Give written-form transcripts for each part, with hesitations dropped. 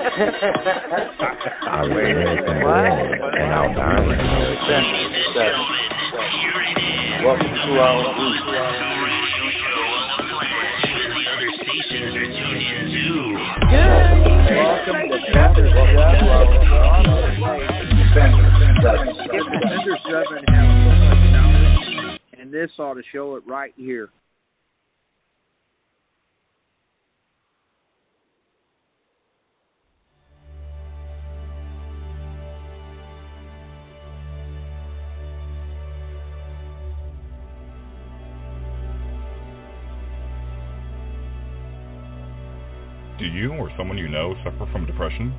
I was American born, and I'll die an American. Welcome to our group. Welcome to Defender 7 has so much knowledge, and this ought to show it right here. Do you or someone you know suffer from depression?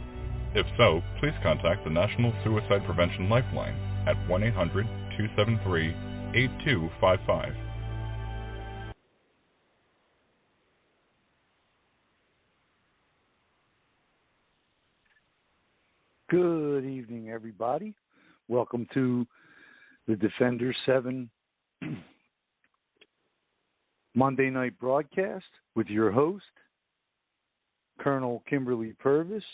If so, please contact the National Suicide Prevention Lifeline at 1-800-273-8255. Good evening, everybody. Welcome to the Defender 7 Monday night broadcast with your host, Colonel Kimberly PURVIS,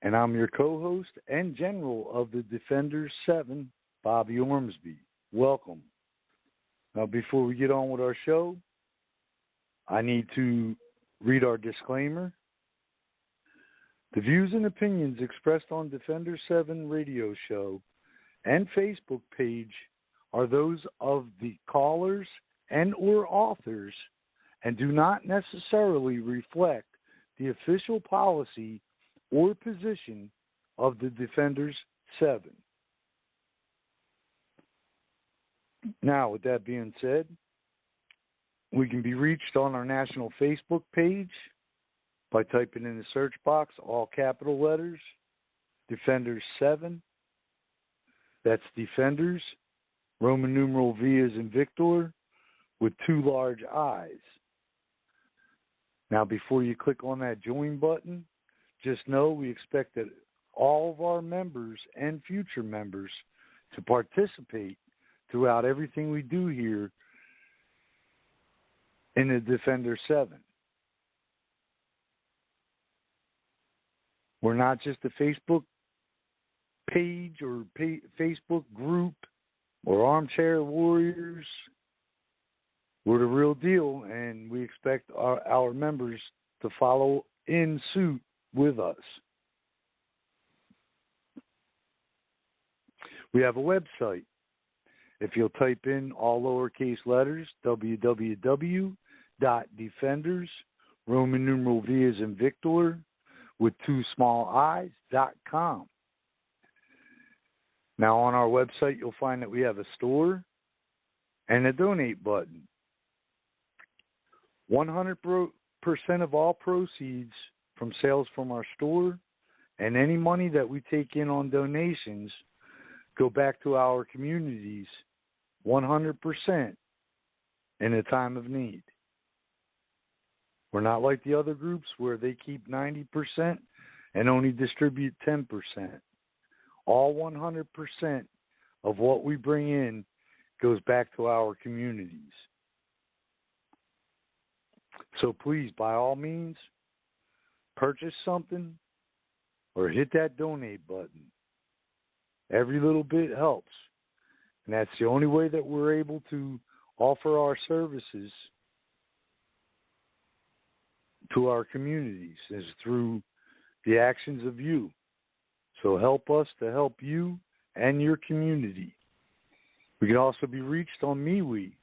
and I'm your co-host and general of the Defenders 7, Bobby Ormsby. Welcome. Now, before we get on with our show, I need to read our disclaimer. The views and opinions expressed on Defender 7 radio show and Facebook page are those of the callers and or authors and do not necessarily reflect the official policy or position of the Defenders 7. Now, with that being said, we can be reached on our national Facebook page by typing in the search box, all capital letters, Defenders 7. That's Defenders, Roman numeral V as in Victor, with 2 large I's. Now, before you click on that join button, just know we expect that all of our members and future members to participate throughout everything we do here in the Defender 7. We're not just a Facebook page or Facebook group or armchair warriors. We're the real deal, and we expect our members to follow in suit with us. We have a website. If you'll type in all lowercase letters, www.defenders, Roman numeral V as in Victor, with 2 small I's.com. Now, on our website, you'll find that we have a store and a donate button. 100% of all proceeds from sales from our store and any money that we take in on donations go back to our communities 100% in a time of need. We're not like the other groups where they keep 90% and only distribute 10%. All 100% of what we bring in goes back to our communities. So please, by all means, purchase something or hit that donate button. Every little bit helps. And that's the only way that we're able to offer our services to our communities, is through the actions of you. So help us to help you and your community. We can also be reached on MeWe.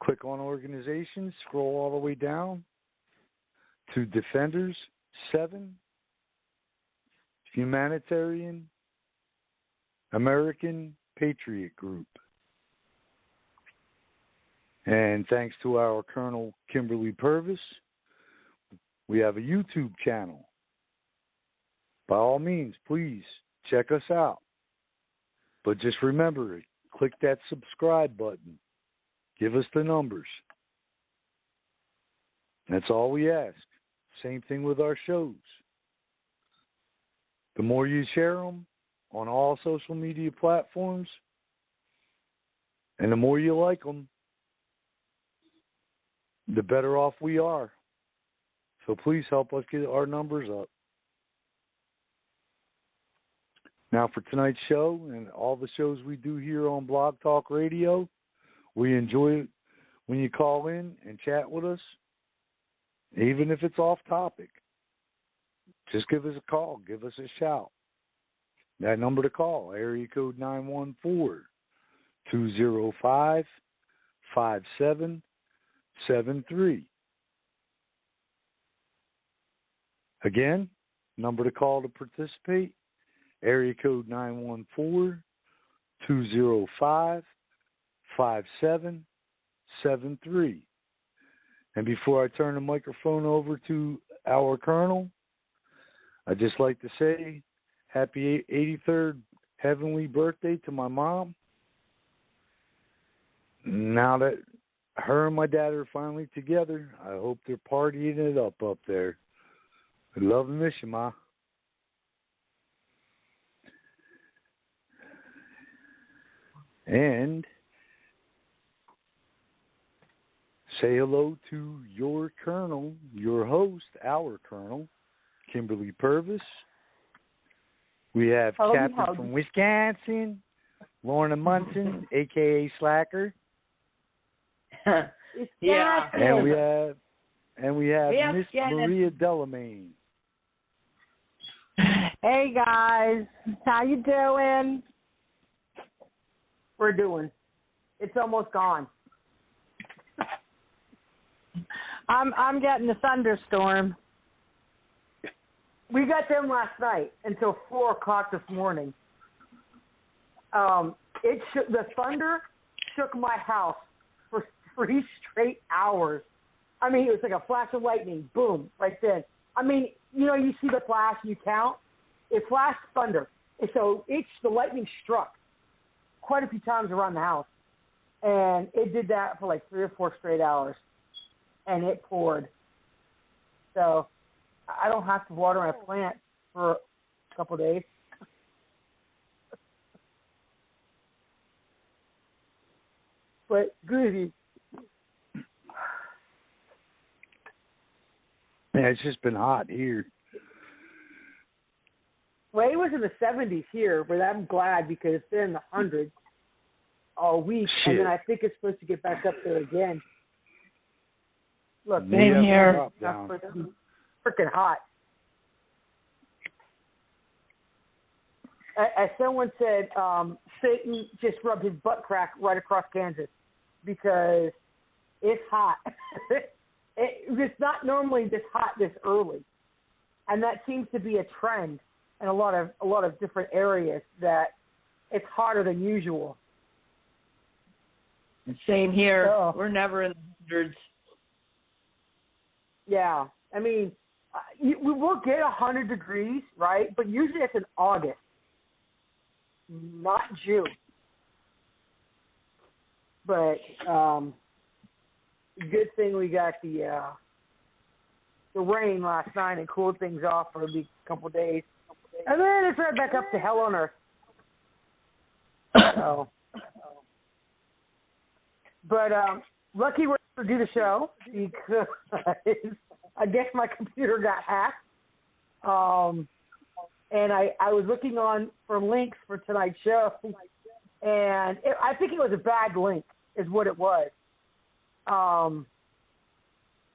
Click on organizations, scroll all the way down to Defenders 7, Humanitarian American Patriot Group. And thanks to our Colonel Kimberly PURVIS, we have a YouTube channel. By all means, please check us out. But just remember, click that subscribe button. Give us the numbers. That's all we ask. Same thing with our shows. The more you share them on all social media platforms, and the more you like them, the better off we are. So please help us get our numbers up. Now for tonight's show and all the shows we do here on Blog Talk Radio, we enjoy it when you call in and chat with us, even if it's off topic. Just give us a call. Give us a shout. That number to call, area code 914-205-5773. Again, number to call to participate, area code 914-205-5773. And before I turn the microphone over to our Colonel, I'd just like to say happy 83rd heavenly birthday to my mom. Now that her and my dad are finally together, I hope they're partying it up there. I love and miss you, Ma. And say hello to your Colonel, your host, our Colonel, Kimberly PURVIS. We have Captain from Wisconsin, Lorna Munson, a.k.a. Slacker. Yeah. And we have Miss Maria Delamain. Hey guys, how you doing? We're doing. It's almost gone. I'm getting a thunderstorm. We got them last night until 4 o'clock this morning. The thunder shook my house for 3 straight hours. I mean, it was like a flash of lightning, boom, right then. I mean, you know, you see the flash, you count. It flashed thunder. And so the lightning struck quite a few times around the house. And it did that for like 3 or 4 straight hours. And it poured. So I don't have to water my plant for a couple of days. But good. Yeah, it's just been hot here. Well, it was in the 70s here, but I'm glad because it's been in the hundreds all week. Shit. And then I think it's supposed to get back up there again. Look, Same here. Freaking hot. As someone said, Satan just rubbed his butt crack right across Kansas because it's hot. It's not normally this hot this early, and that seems to be a trend in a lot of different areas that it's hotter than usual. Same here. So, we're never in the hundreds. Yeah, I mean, we will get 100 degrees, right? But usually it's in August, not June. But good thing we got the rain last night and cooled things off for a couple of days. And then it's right back up to hell on earth. So, but lucky we're able to do the show because I guess my computer got hacked. And I was looking for links for tonight's show, and I think it was a bad link is what it was.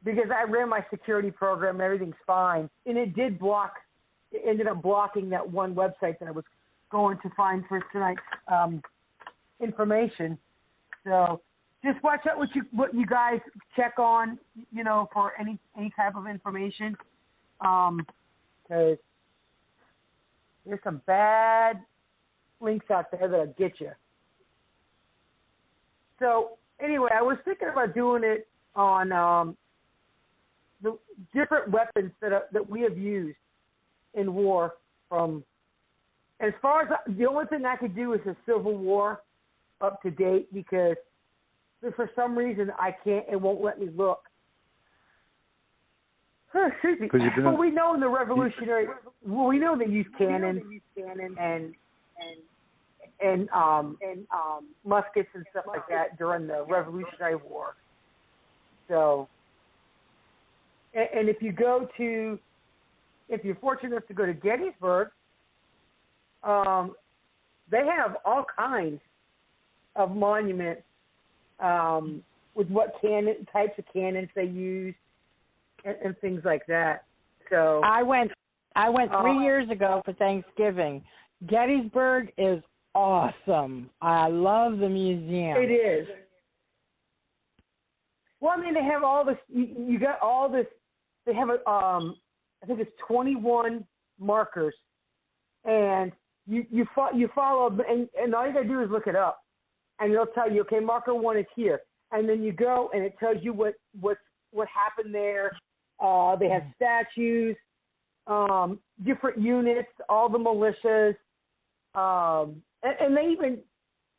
Because I ran my security program and everything's fine. And it ended up blocking that one website that I was going to find for tonight's information. So just watch out what you guys check on, you know, for any type of information. Because there's some bad links out there that'll get you. So anyway, I was thinking about doing it on the different weapons that we have used in war. As far as the only thing I could do is the Civil War up to date because for some reason I can't. It won't let me look. Excuse me. Well, we know in the Revolutionary. Well, we know they used cannon and muskets and stuff like that during the Revolutionary War. So And if you're fortunate enough to go to Gettysburg, they have all kinds of monuments with what types of cannons they use and things like that. So I went 3 years ago for Thanksgiving. Gettysburg is awesome. I love the museum. It is. Well, I mean, they have all this. You got all this. They have I think it's 21 markers, and you follow, and all you gotta do is look it up, and it'll tell you, okay, marker 1 is here, and then you go, and it tells you what happened there. They have statues, different units, all the militias, and they even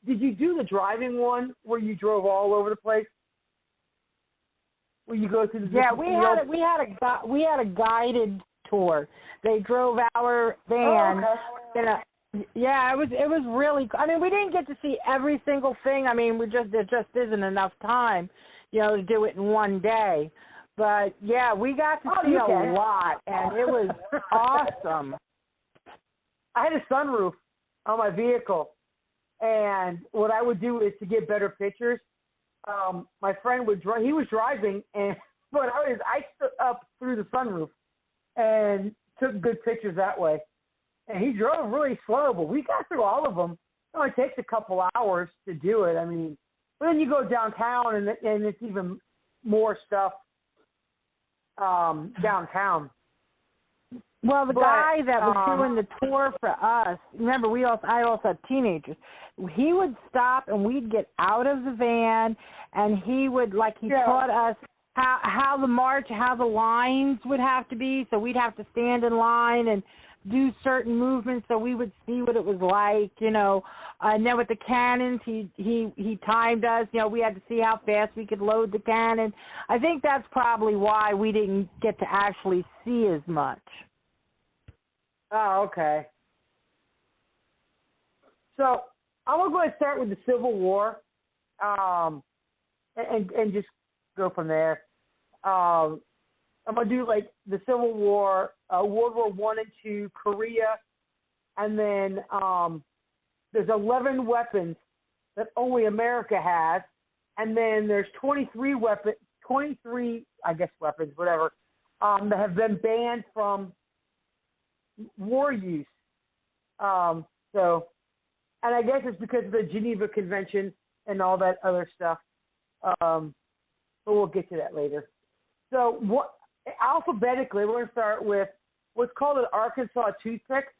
did you do the driving one where you drove all over the place? Where you go through the we had a guided tour. They drove our van. Oh, okay. It was really. I mean, we didn't get to see every single thing. I mean, there just isn't enough time, to do it in one day. But yeah, we got to see a lot, and it was awesome. I had a sunroof on my vehicle, and what I would do is to get better pictures. My friend would drive. He was driving, but I stood up through the sunroof and took good pictures that way. And he drove really slow, but we got through all of them. It only takes a couple hours to do it. I mean, but then you go downtown, and it's even more stuff downtown. Well, the guy that was doing the tour for us, remember, I also had teenagers. He would stop, and we'd get out of the van, and he would, taught us how the march, how the lines would have to be. So we'd have to stand in line and do certain movements so we would see what it was like, And then with the cannons, he timed us. We had to see how fast we could load the cannon. I think that's probably why we didn't get to actually see as much. Oh, okay. So I'm going to start with the Civil War, and just go from there. I'm going to do the Civil War, World War I and II, Korea, and then there's 11 weapons that only America has, and then there's 23 weapons, whatever, that have been banned from war use. And I guess it's because of the Geneva Convention and all that other stuff. But we'll get to that later. So alphabetically, we're going to start with what's called an Arkansas toothpick,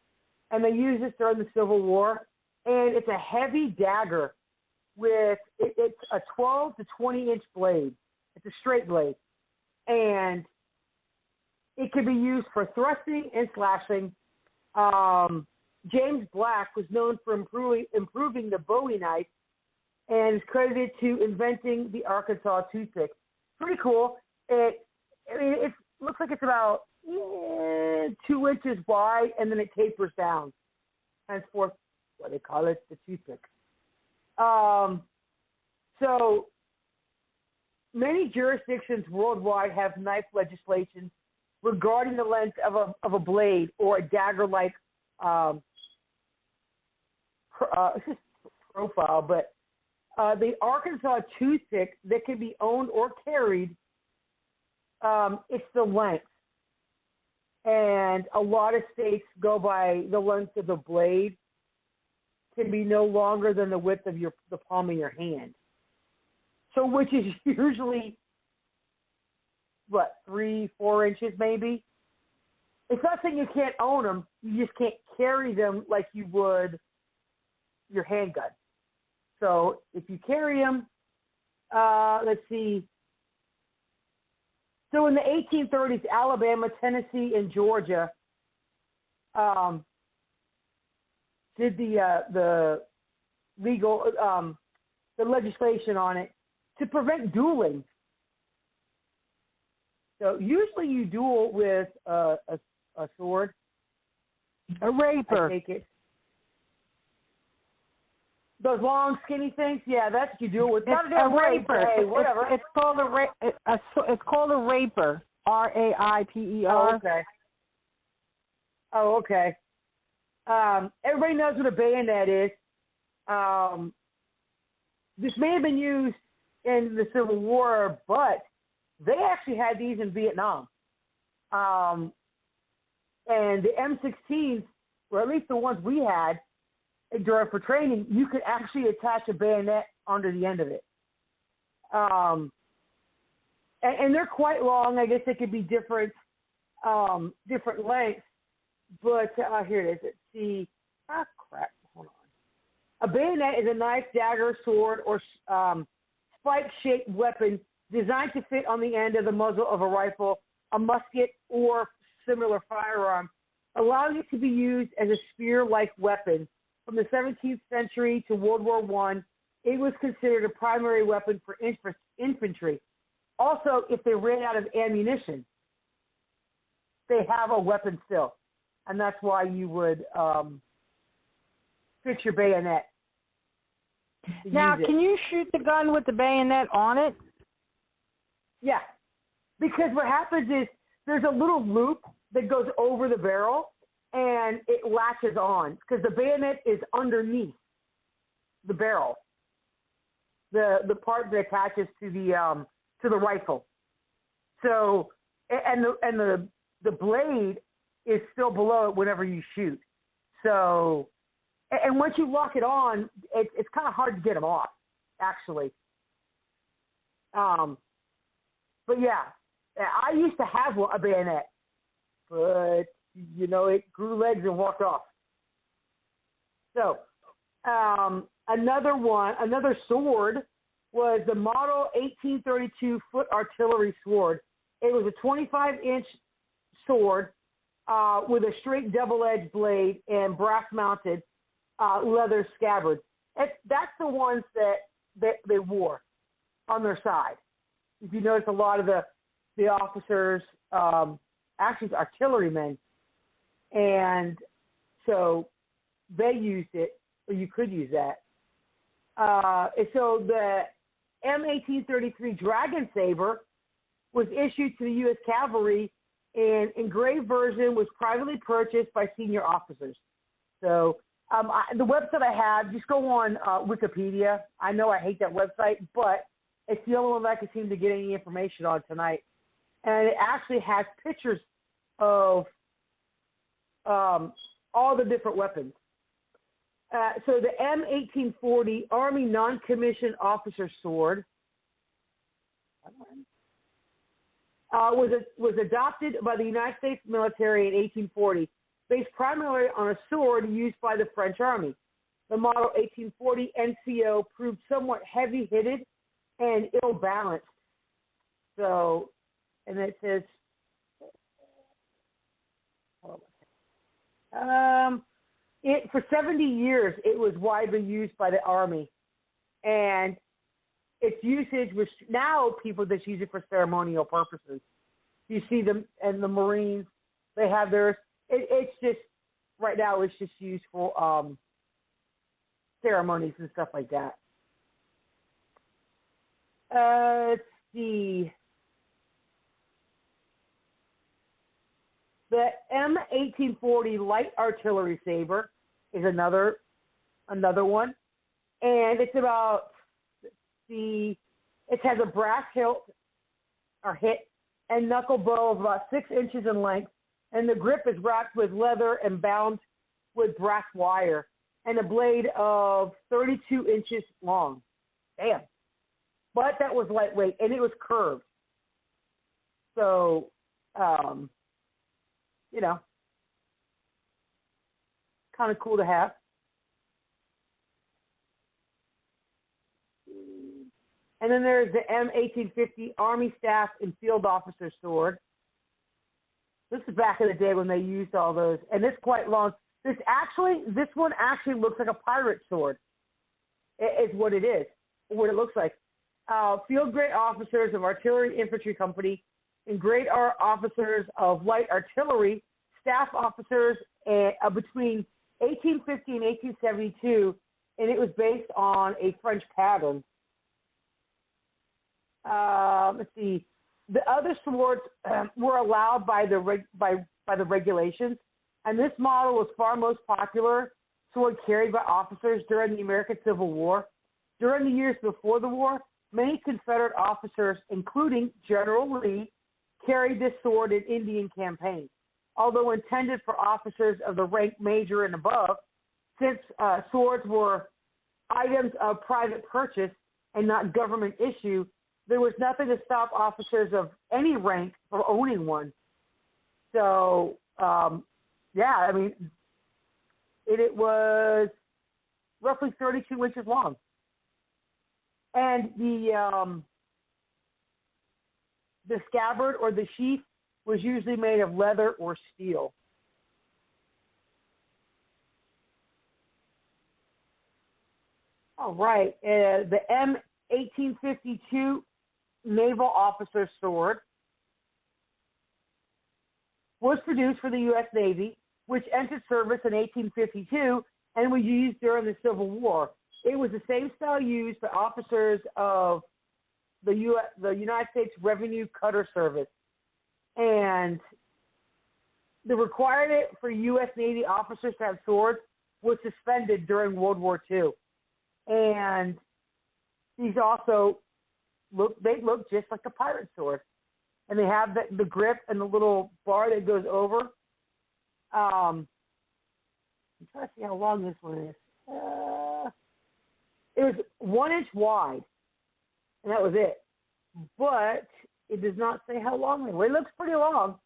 and they used this during the Civil War. And it's a heavy dagger with it's a 12 to 20 inch blade. It's a straight blade, and it can be used for thrusting and slashing. James Black was known for improving the Bowie knife, and is credited to inventing the Arkansas toothpick. Pretty cool. It looks like it's about 2 inches wide, and then it tapers down. Henceforth, what they call it, the toothpick. So many jurisdictions worldwide have knife legislation regarding the length of a blade or a dagger-like profile, but the Arkansas toothpick that can be owned or carried, it's the length. And a lot of states go by the length of the blade can be no longer than the width of the palm of your hand. So which is usually, 3-4 inches maybe? It's not saying you can't own them. You just can't carry them like you would your handgun. So if you carry them, let's see. So in the 1830s, Alabama, Tennessee, and Georgia did the legal the legislation on it to prevent dueling. So usually you duel with a sword, a rapier. I take it. Those long, skinny things, yeah, that's what you duel with. Not a rapier. Hey, whatever. It's called a rapier. R-A-I-P-E-R. Oh, okay. Everybody knows what a bayonet is. This may have been used in the Civil War, but they actually had these in Vietnam. And the M16s, or at least the ones we had for training, you could actually attach a bayonet onto the end of it. And they're quite long. I guess they could be different lengths. But here it is. Let's see. Crap. Hold on. A bayonet is a knife, dagger, sword, or spike-shaped weapon designed to fit on the end of the muzzle of a rifle, a musket, or similar firearm, allowing it to be used as a spear-like weapon. From the 17th century to World War I, it was considered a primary weapon for infantry. Also, if they ran out of ammunition, they have a weapon still. And that's why you would fix your bayonet. Now, can you shoot the gun with the bayonet on it? Yeah. Because what happens is there's a little loop that goes over the barrel, and it latches on because the bayonet is underneath the barrel, the part that attaches to the rifle. So, and the blade is still below it whenever you shoot. So, and once you lock it on, it's kind of hard to get them off, actually. But yeah, I used to have a bayonet, but it grew legs and walked off. So, another sword was the model 1832 foot artillery sword. It was a 25-inch sword with a straight double-edged blade and brass-mounted leather scabbard. That's the ones that they wore on their side. If you notice, a lot of the officers, actually artillerymen, and so they used it, or you could use that. And so the M1833 Dragon Saber was issued to the U.S. Cavalry, and engraved version was privately purchased by senior officers. So the website I have, just go on Wikipedia. I know I hate that website, but it's the only one that I can seem to get any information on tonight. And it actually has pictures of all the different weapons. So the M1840 Army Non-Commissioned Officer Sword was adopted by the United States military in 1840, based primarily on a sword used by the French Army. The model 1840 NCO proved somewhat heavy-hitted and ill-balanced. So, and it says, for 70 years, it was widely used by the Army. And its usage was, now people just use it for ceremonial purposes. You see them, and the Marines, they have theirs. It's just, right now, it's just used for ceremonies and stuff like that. Let's see. The M1840 Light Artillery Saber is another one. And it's about, it has a brass hilt or hit and knuckle bow of about 6 inches in length, and the grip is wrapped with leather and bound with brass wire, and a blade of 32 inches long. Damn. But that was lightweight, and it was curved. So, kind of cool to have. And then there's the M1850 Army Staff and Field Officer Sword. This is back in the day when they used all those. And it's quite long. This one actually looks like a pirate sword. It's what it is, what it looks like. Field grade officers of Artillery Infantry Company and grade officers of Light Artillery, staff officers between 1850 and 1872, and it was based on a French pattern. Let's see. the other swords were allowed by the regulations, and this model was far most popular sword carried by officers during the American Civil War. During the years before the war, many Confederate officers, including General Lee, carried this sword in Indian campaigns. Although intended for officers of the rank major and above, since swords were items of private purchase and not government issue, there was nothing to stop officers of any rank from owning one. So, I mean, it was roughly 32 inches long. And the scabbard or the sheath was usually made of leather or steel. All right. The M1852 Naval Officer Sword was produced for the U.S. Navy, which entered service in 1852 and was used during the Civil War. It was the same style used by officers of the United States Revenue Cutter Service. And the requirement for U.S. Navy officers to have swords was suspended during World War II. And these also look just like a pirate sword. And they have the grip and the little bar that goes over. I'm trying to see how long this one is. It was 1 inch wide, and that was it. But it does not say how long it was. It looks pretty long,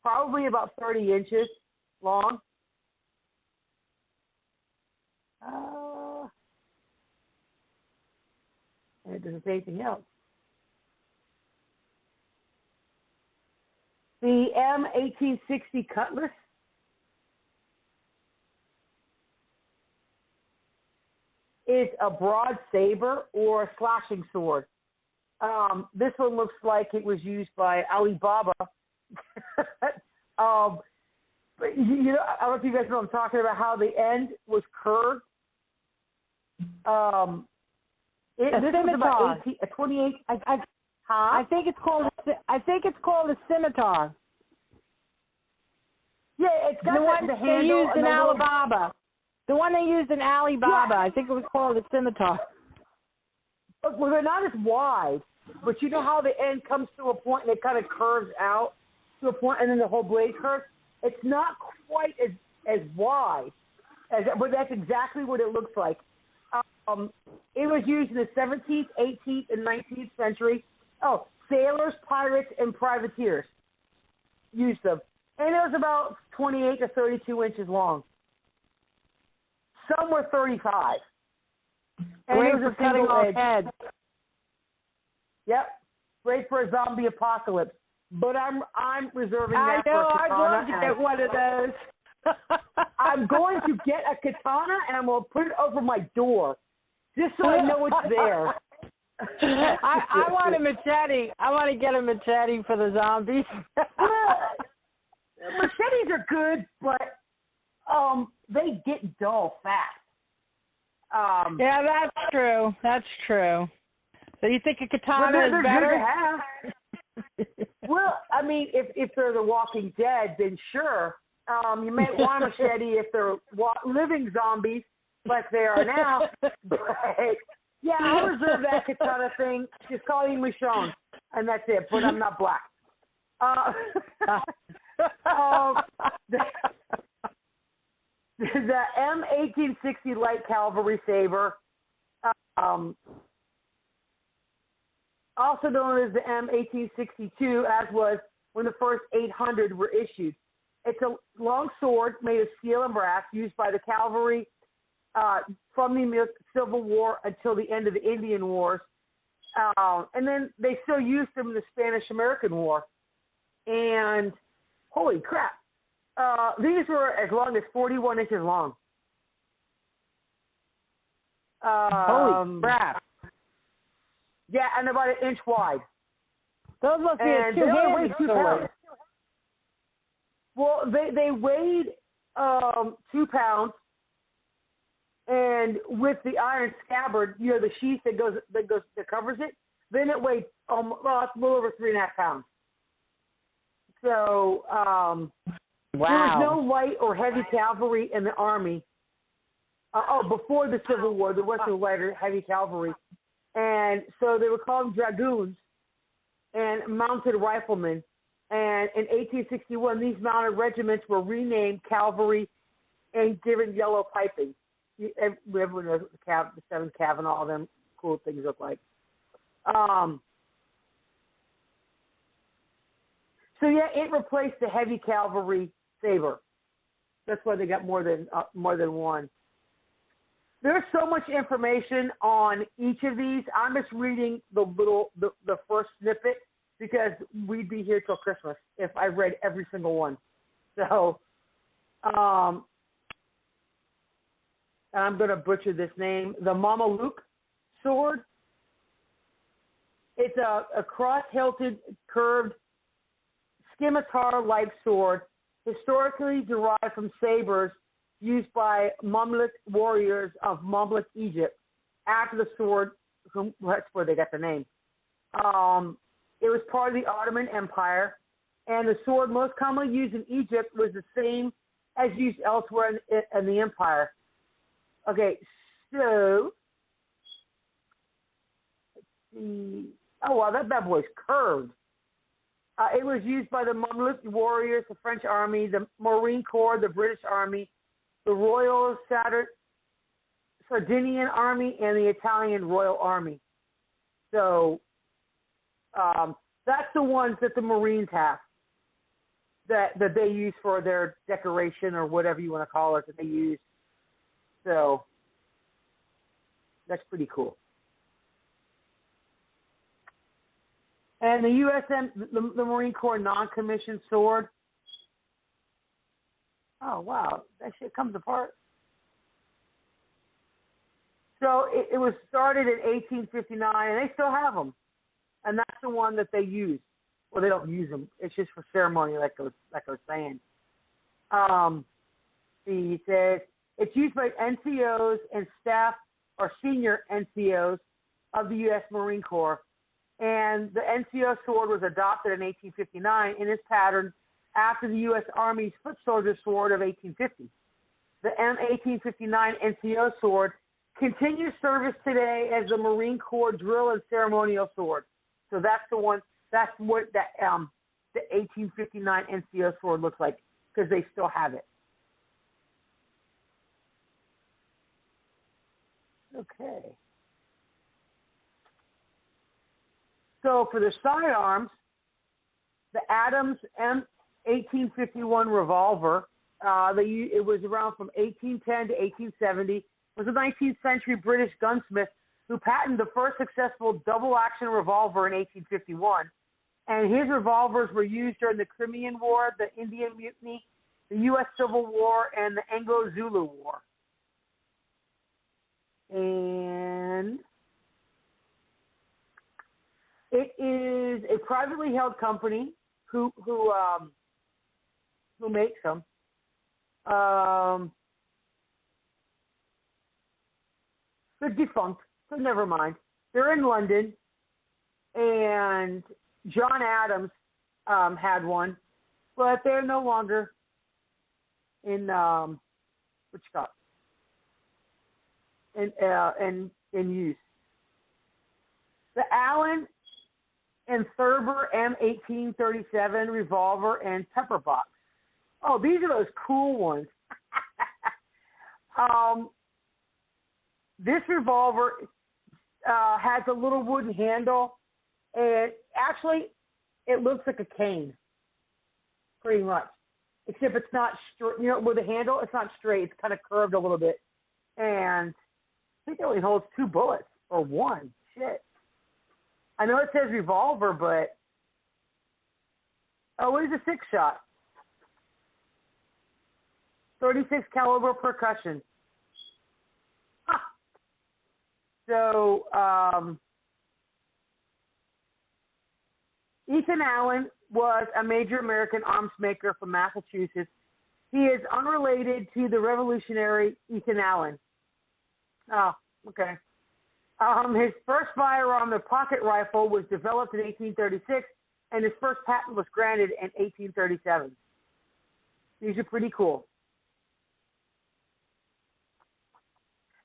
probably about 30 inches long. And it doesn't say anything else. The M1860 Cutlass is a broad saber or a slashing sword. This one looks like it was used by Alibaba. But I don't know if you guys know what I'm talking about, how the end was curved. This was about 28. I think it's called a scimitar. Yeah, it's got the one the handle. They used in Alibaba. The one they used in Alibaba. Yeah. I think it was called a scimitar. Well, they're not as wide, but you know how the end comes to a point and it kind of curves out to a point, and then the whole blade curves? It's not quite as wide, but that's exactly what it looks like. It was used in the 17th, 18th, and 19th century. Oh, sailors, pirates, and privateers used them. And it was about 28 to 32 inches long. Some were 35. And Great it was for a cutting single off edge. heads. Yep. Great for a zombie apocalypse. But I'm reserving that for a I'd katana. love to get one of those. I'm going to get a katana and I'm going to put it over my door just so I know it's there. I want a machete. I want to get a machete for the zombies. Well, machetes are good, but they get dull fast. Yeah, that's true. That's true. So you think a katana they're is better? Good to have. Well, I mean, if they're The Walking Dead, then sure. You may want a machete if they're living zombies like they are now. But, yeah, I'll reserve that katana thing. Just call me Michonne, and that's it. But I'm not black. The M1860 Light Cavalry Saber, also known as the M1862, as was when the first 800 were issued. It's a long sword made of steel and brass used by the cavalry from the Civil War until the end of the Indian Wars. And then they still used them in the Spanish-American War. And holy crap, these were as long as 41 inches long. Holy crap. Yeah, and about an inch wide. Those must be a two-handed sword. Well, they weighed 2 pounds, and with the iron scabbard, the sheath that covers it, Then it weighed it's a little over 3.5 pounds. So wow. There was no light or heavy cavalry in the Army. Before the Civil War, there was no light or heavy cavalry. And so they were called dragoons and mounted riflemen. And in 1861, these mounted regiments were renamed cavalry and given yellow piping. Everyone knows what the 7 Cav and all them cool things look like. So yeah, it replaced the heavy cavalry saber. That's why they got more than one. There's so much information on each of these. I'm just reading the first snippet because we'd be here till Christmas if I read every single one. So, and I'm going to butcher this name. The Mameluke sword. It's a cross-hilted, curved, scimitar-like sword, historically derived from sabers used by Mamluk warriors of Mamluk, Egypt. After the sword, that's where they got the name. It was part of the Ottoman Empire, and the sword most commonly used in Egypt was the same as used elsewhere in the empire. Okay, so let's see. Oh, wow, that bad boy's curved. It was used by the Mamluk warriors, the French Army, the Marine Corps, the British Army, the Royal Sardinian Army, and the Italian Royal Army. So that's the ones that the Marines have that they use for their decoration or whatever you want to call it that they use. So that's pretty cool. And the the Marine Corps non-commissioned sword. Oh, wow. That shit comes apart. So it was started in 1859, and they still have them. And that's the one that they use. Well, they don't use them. It's just for ceremony, like I was saying. He says, it's used by NCOs and staff or senior NCOs of the U.S. Marine Corps. And the NCO sword was adopted in 1859 in its pattern after the U.S. Army's foot soldier sword of 1850. The M1859 NCO sword continues service today as the Marine Corps drill and ceremonial sword. So that's the one. That's what the 1859 NCO sword looks like because they still have it. Okay. So for the sidearms, the Adams M1851 revolver, it was around from 1810 to 1870, was a 19th century British gunsmith who patented the first successful double-action revolver in 1851. And his revolvers were used during the Crimean War, the Indian Mutiny, the U.S. Civil War, and the Anglo-Zulu War. And it is a privately held company who makes them. They're defunct, so never mind. They're in London, and John Adams had one, but they're no longer in in use. The Allen and Thurber M1837 revolver and pepper box. Oh, these are those cool ones. This revolver has a little wooden handle, and actually, it looks like a cane, pretty much. Except it's not straight. You know, with the handle, it's not straight. It's kind of curved a little bit, and I think it only holds 2 bullets or 1. Shit. I know it says revolver, but it is a 6-shot. 36 caliber percussion. Huh. So Ethan Allen was a major American arms maker from Massachusetts. He is unrelated to the revolutionary Ethan Allen. Oh, okay. His first firearm, the pocket rifle, was developed in 1836, and his first patent was granted in 1837. These are pretty cool.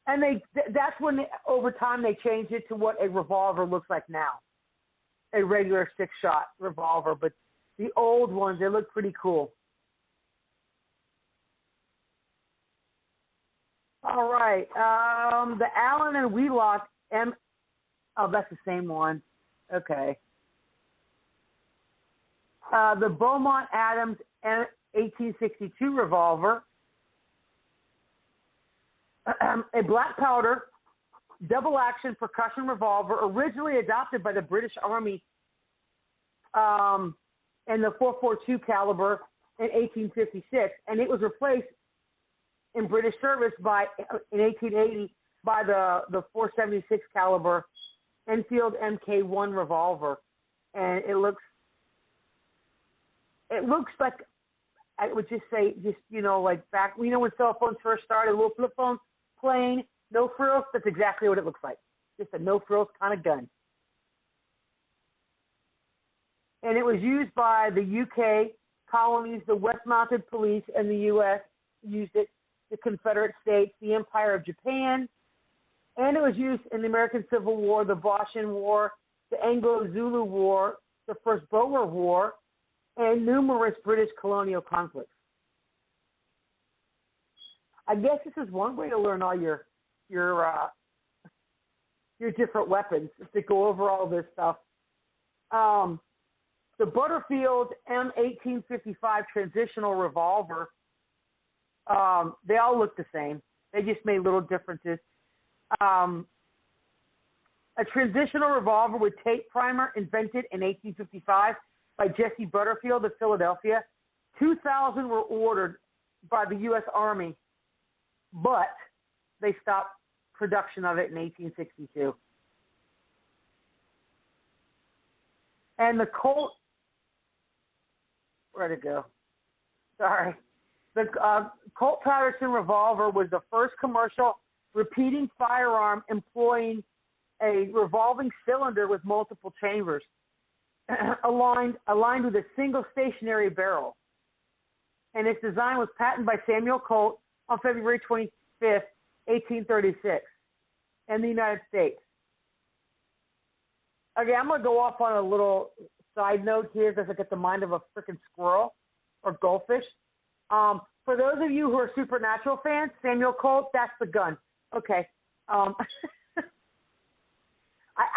And that's when, over time, they changed it to what a revolver looks like now. A regular 6-shot revolver. But the old ones, they look pretty cool. All right. The Allen and Wheelock oh, that's the same one. Okay. The Beaumont Adams 1862 revolver. A black powder, double-action percussion revolver, originally adopted by the British Army in the .442 caliber in 1856, and it was replaced in British service in 1880 by the .476 caliber Enfield MK1 revolver, and it looks like, I would just say, like back, when cell phones first started, a little flip phone, plain, no frills. That's exactly what it looks like. Just a no frills kind of gun. And it was used by the UK colonies, the West Mounted Police, and the U.S. used it, the Confederate States, the Empire of Japan, and it was used in the American Civil War, the Boshin War, the Anglo-Zulu War, the First Boer War, and numerous British colonial conflicts. I guess this is one way to learn all your different weapons, is to go over all this stuff. The Butterfield M1855 transitional revolver, they all look the same. They just made little differences. A transitional revolver with tape primer, invented in 1855 by Jesse Butterfield of Philadelphia. 2,000 were ordered by the U.S. Army, but they stopped production of it in 1862. And the Colt, where'd it go? Sorry. The Colt Patterson revolver was the first commercial repeating firearm employing a revolving cylinder with multiple chambers aligned with a single stationary barrel. And its design was patented by Samuel Colt on February 25th, 1836 in the United States. Okay, I'm going to go off on a little side note here because I get the mind of a freaking squirrel or goldfish. For those of you who are Supernatural fans, Samuel Colt, that's the gun. Okay. I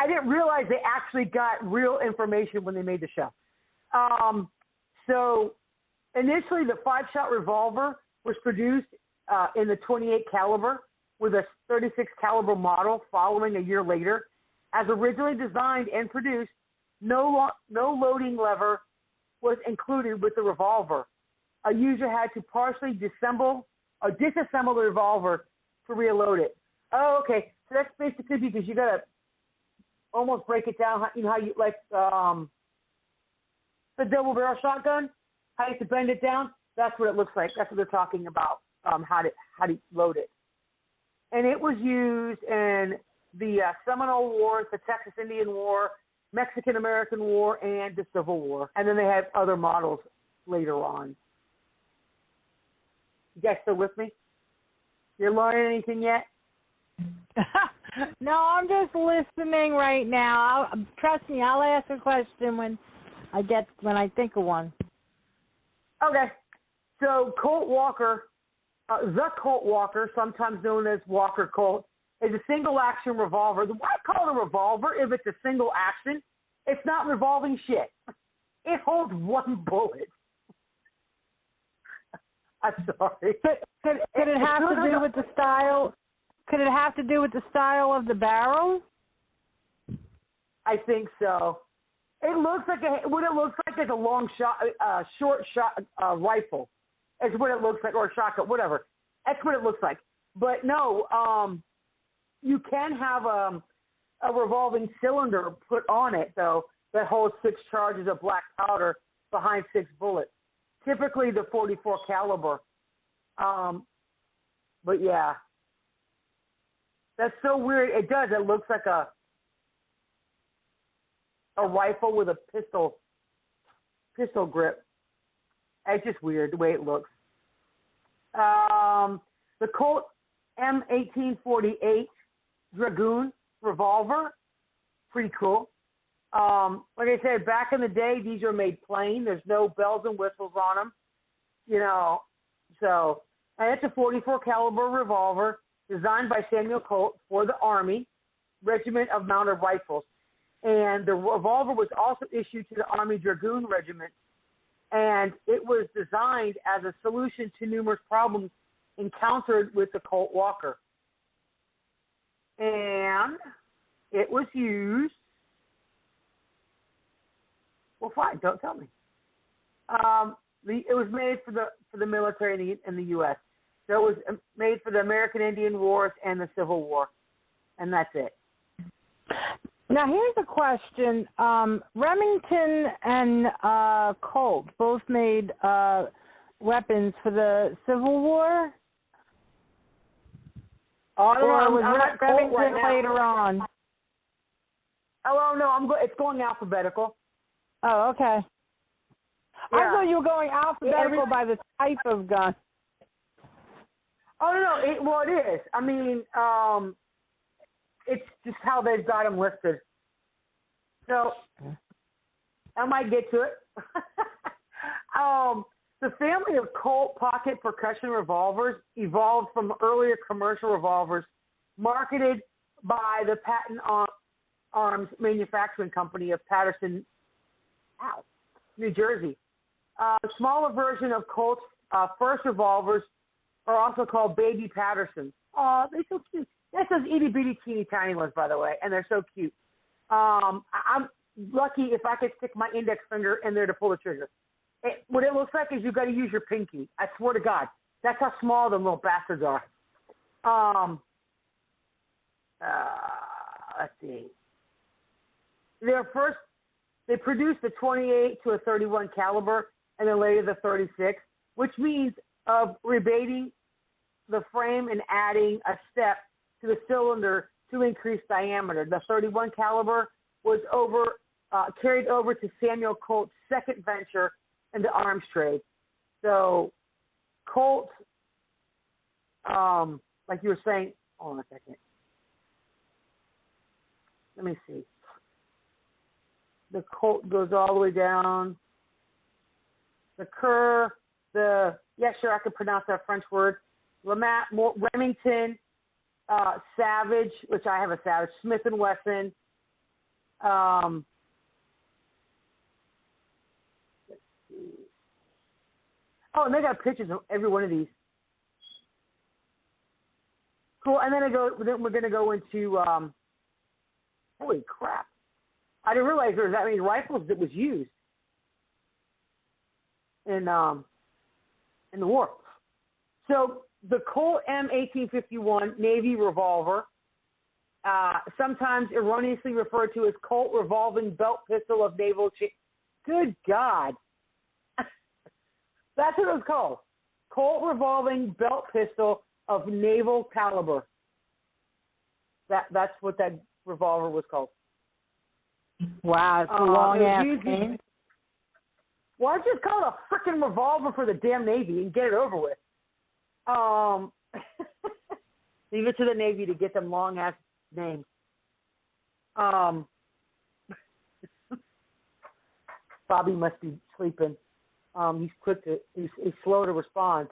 didn't realize they actually got real information when they made the show. So initially the 5-shot revolver was produced in the .28 caliber with a .36 caliber model following a year later. As originally designed and produced, no loading lever was included with the revolver. A user had to partially disassemble the revolver to reload it. Oh, okay. So that's basically because you got to almost break it down. You know how you like the double barrel shotgun? How you have to bend it down? That's what it looks like. That's what they're talking about. How to load it. And it was used in the Seminole Wars, the Texas Indian War, Mexican-American War, and the Civil War. And then they had other models later on. You guys still with me? You learning anything yet? No, I'm just listening right now. Trust me, I'll ask a question when I think of one. Okay. So Colt Walker, the Colt Walker, sometimes known as Walker Colt, is a single-action revolver. Why call it a revolver if it's a single action? It's not revolving shit. It holds one bullet. I'm sorry. Could it have to do with the style? Could it have to do with the style of the barrel? I think so. It looks like what it looks like is a long shot, short shot rifle. Is what it looks like, or a shotgun, whatever. That's what it looks like. But no, you can have a revolving cylinder put on it though that holds 6 charges of black powder behind 6 bullets. Typically the .44 caliber. But yeah. That's so weird. It does. It looks like a rifle with a pistol grip. It's just weird the way it looks. The Colt M1848 Dragoon revolver, pretty cool. Like I said, back in the day, these are made plain. There's no bells and whistles on them, you know. So, and it's a 44 caliber revolver designed by Samuel Colt for the Army Regiment of Mounted Rifles. And the revolver was also issued to the Army Dragoon Regiment. And it was designed as a solution to numerous problems encountered with the Colt Walker. And it was used. Well, fine. Don't tell me. It was made for the military in the U.S. So it was made for the American Indian Wars and the Civil War, and that's it. Now here's a question: Remington and Colt both made weapons for the Civil War. Oh, no, or was I'm Remington right later on? Oh no, it's going alphabetical. Oh, okay. Yeah. I thought you were going alphabetical by the type of gun. Oh no, it is. I mean, it's just how they've got them listed. So I might get to it. The family of Colt pocket percussion revolvers evolved from earlier commercial revolvers marketed by the Patent Arms Manufacturing Company of Paterson, New Jersey. A smaller version of Colt's first revolvers are also called Baby Pattersons. Oh, they're so cute. That's those itty-bitty, teeny, tiny ones, by the way, and they're so cute. I'm lucky if I could stick my index finger in there to pull the trigger. What it looks like is you've got to use your pinky. I swear to God. That's how small them little bastards are. Let's see. They produced the 28 to a 31 caliber and then later the 36, which means of rebating the frame and adding a step to the cylinder to increase diameter. The 31 caliber was carried over to Samuel Colt's second venture in the arms trade. So Colt, like you were saying, hold on a second. Let me see. The Colt goes all the way down. The Kerr, yeah, sure, I could pronounce that French word. Remington, Savage, which I have a Savage, Smith & Wesson. Let's see. Oh, and they got pictures of every one of these. Cool, and then we're going to go into, holy crap. I didn't realize there was that many rifles that was used in the war. So the Colt M1851 Navy revolver, sometimes erroneously referred to as Colt revolving belt pistol of naval. Good God, that's what it was called. Colt revolving belt pistol of naval caliber. That's what that revolver was called. Wow, it's a long-ass name. Well, I just call it a freaking revolver for the damn Navy and get it over with. Leave it to the Navy to get them long-ass names. Bobby must be sleeping. He's slow to respond.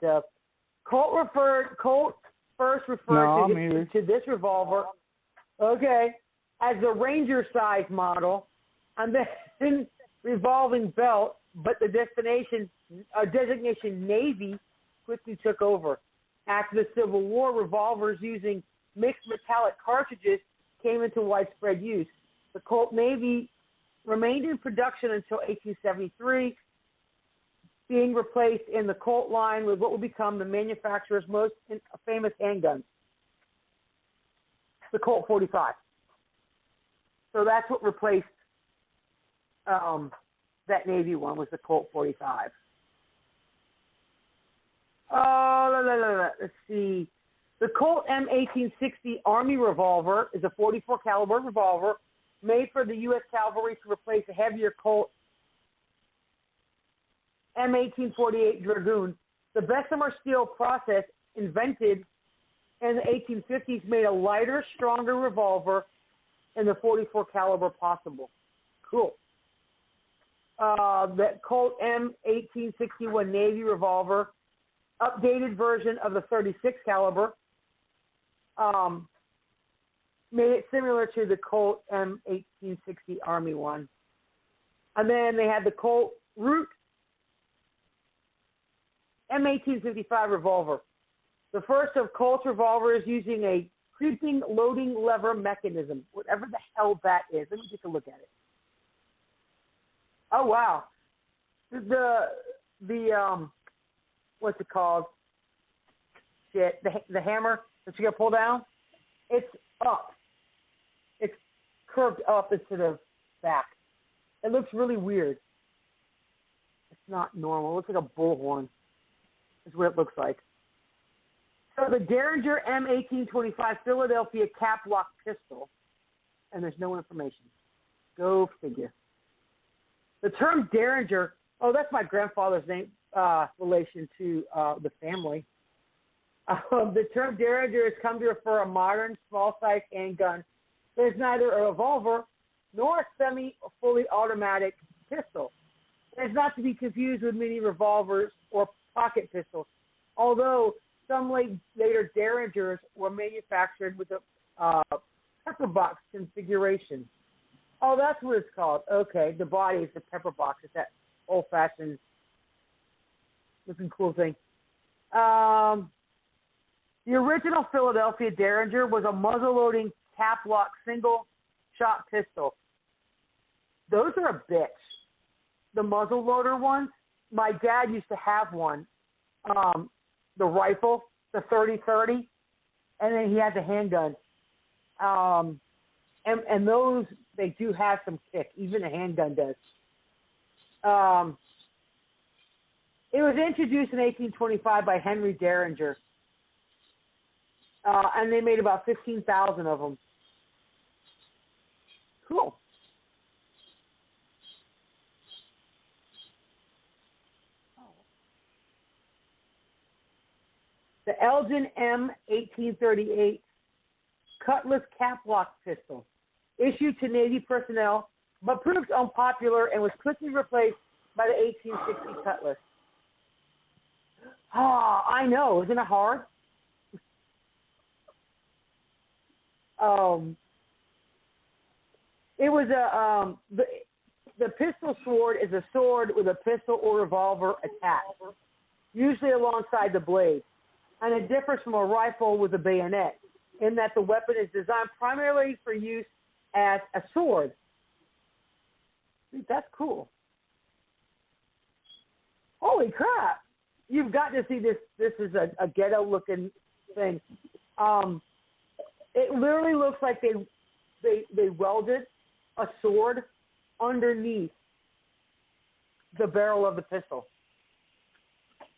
Colt first referred to this revolver, okay, as the Ranger size model, and then revolving belt, but the designation Navy quickly took over. After the Civil War, revolvers using mixed metallic cartridges came into widespread use. The Colt Navy remained in production until 1873, being replaced in the Colt line with what would become the manufacturer's most famous handguns, the Colt 45. So that's what replaced that Navy one, was the Colt 45. Let's see. The Colt M1860 Army revolver is a .44 caliber revolver made for the U.S. Cavalry to replace a heavier Colt M1848 Dragoon. The Bessemer steel process invented in the 1850s made a lighter, stronger revolver in the .44 caliber possible. Cool. The Colt M1861 Navy revolver, updated version of the .36 caliber, made it similar to the Colt M1860 Army one. And then they had the Colt Root M1855 revolver. The first of Colt's revolvers using a creeping loading lever mechanism, whatever the hell that is. Let me take a look at it. Oh, wow. The what's it called? Shit, the hammer that you got to pull down, it's up. It's curved up instead of back. It looks really weird. It's not normal. It looks like a bullhorn. That's what it looks like. So the Derringer M1825 Philadelphia cap lock pistol, and there's no information. Go figure. The term Derringer, oh, that's my grandfather's name, relation to the family. The term Derringer has come to refer a modern small-sized handgun that is neither a revolver nor a semi-fully automatic pistol. It is not to be confused with many revolvers or pocket pistols, although some later Derringers were manufactured with a pepper box configuration. Oh, that's what it's called. Okay, the body is the pepper box. It's that old-fashioned looking cool thing. The original Philadelphia Derringer was a muzzle-loading cap-lock single-shot pistol. Those are a bitch. The muzzle-loader ones, my dad used to have one. The rifle, the 30-30, and then he has a handgun. And those, they do have some kick. Even a handgun does. It was introduced in 1825 by Henry Derringer. And they made about 15,000 of them. Cool. The Elgin M1838 Cutlass cap-lock pistol, issued to Navy personnel, but proved unpopular and was quickly replaced by the 1860 Cutlass. Oh, I know. Isn't it hard? It was the pistol sword is a sword with a pistol or revolver attached, usually alongside the blade, and it differs from a rifle with a bayonet in that the weapon is designed primarily for use as a sword. Dude, that's cool. Holy crap! You've got to see this. This is a ghetto-looking thing. It literally looks like they welded a sword underneath the barrel of the pistol.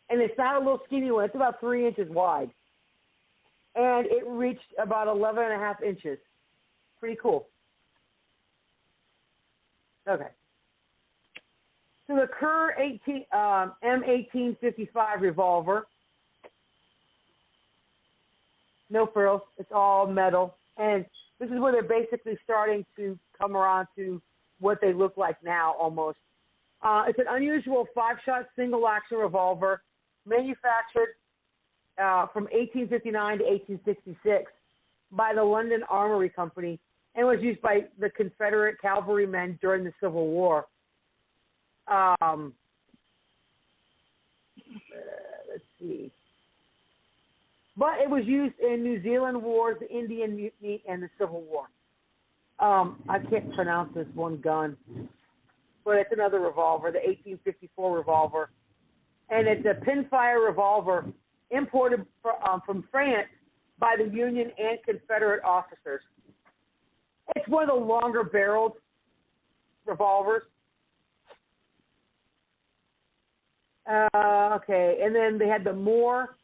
And it's not a little skinny one. It's about 3 inches wide. And it reached about 11 and a half inches. Pretty cool. Okay. So the Kerr M1855 revolver, no frills, it's all metal. And this is where they're basically starting to come around to what they look like now almost. It's an unusual 5-shot single-action revolver manufactured from 1859 to 1866 by the London Armory Company and was used by the Confederate cavalrymen during the Civil War. Let's see. But it was used in New Zealand Wars, the Indian Mutiny, and the Civil War. I can't pronounce this one gun, but it's another revolver, the 1854 revolver. And it's a pinfire revolver imported from France by the Union and Confederate officers. It's one of the longer barreled revolvers. Okay, and then they had the Moore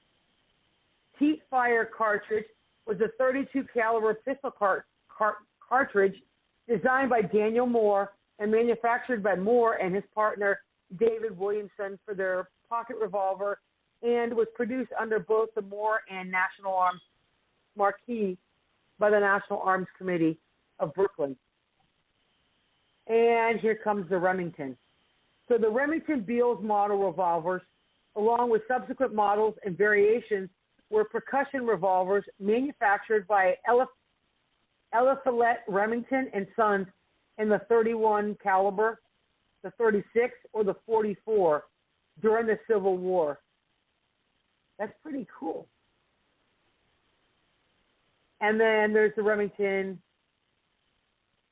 Petite Fire cartridge was a 32 caliber pistol cartridge designed by Daniel Moore and manufactured by Moore and his partner David Williamson for their pocket revolver, and was produced under both the Moore and National Arms marquee by the National Arms Committee of Brooklyn. And here comes the Remington. So the Remington Beals model revolvers, along with subsequent models and variations, were percussion revolvers manufactured by Eliphalet Remington and Sons in the 31 caliber, the 36, or the 44 during the Civil War. That's pretty cool. And then there's the Remington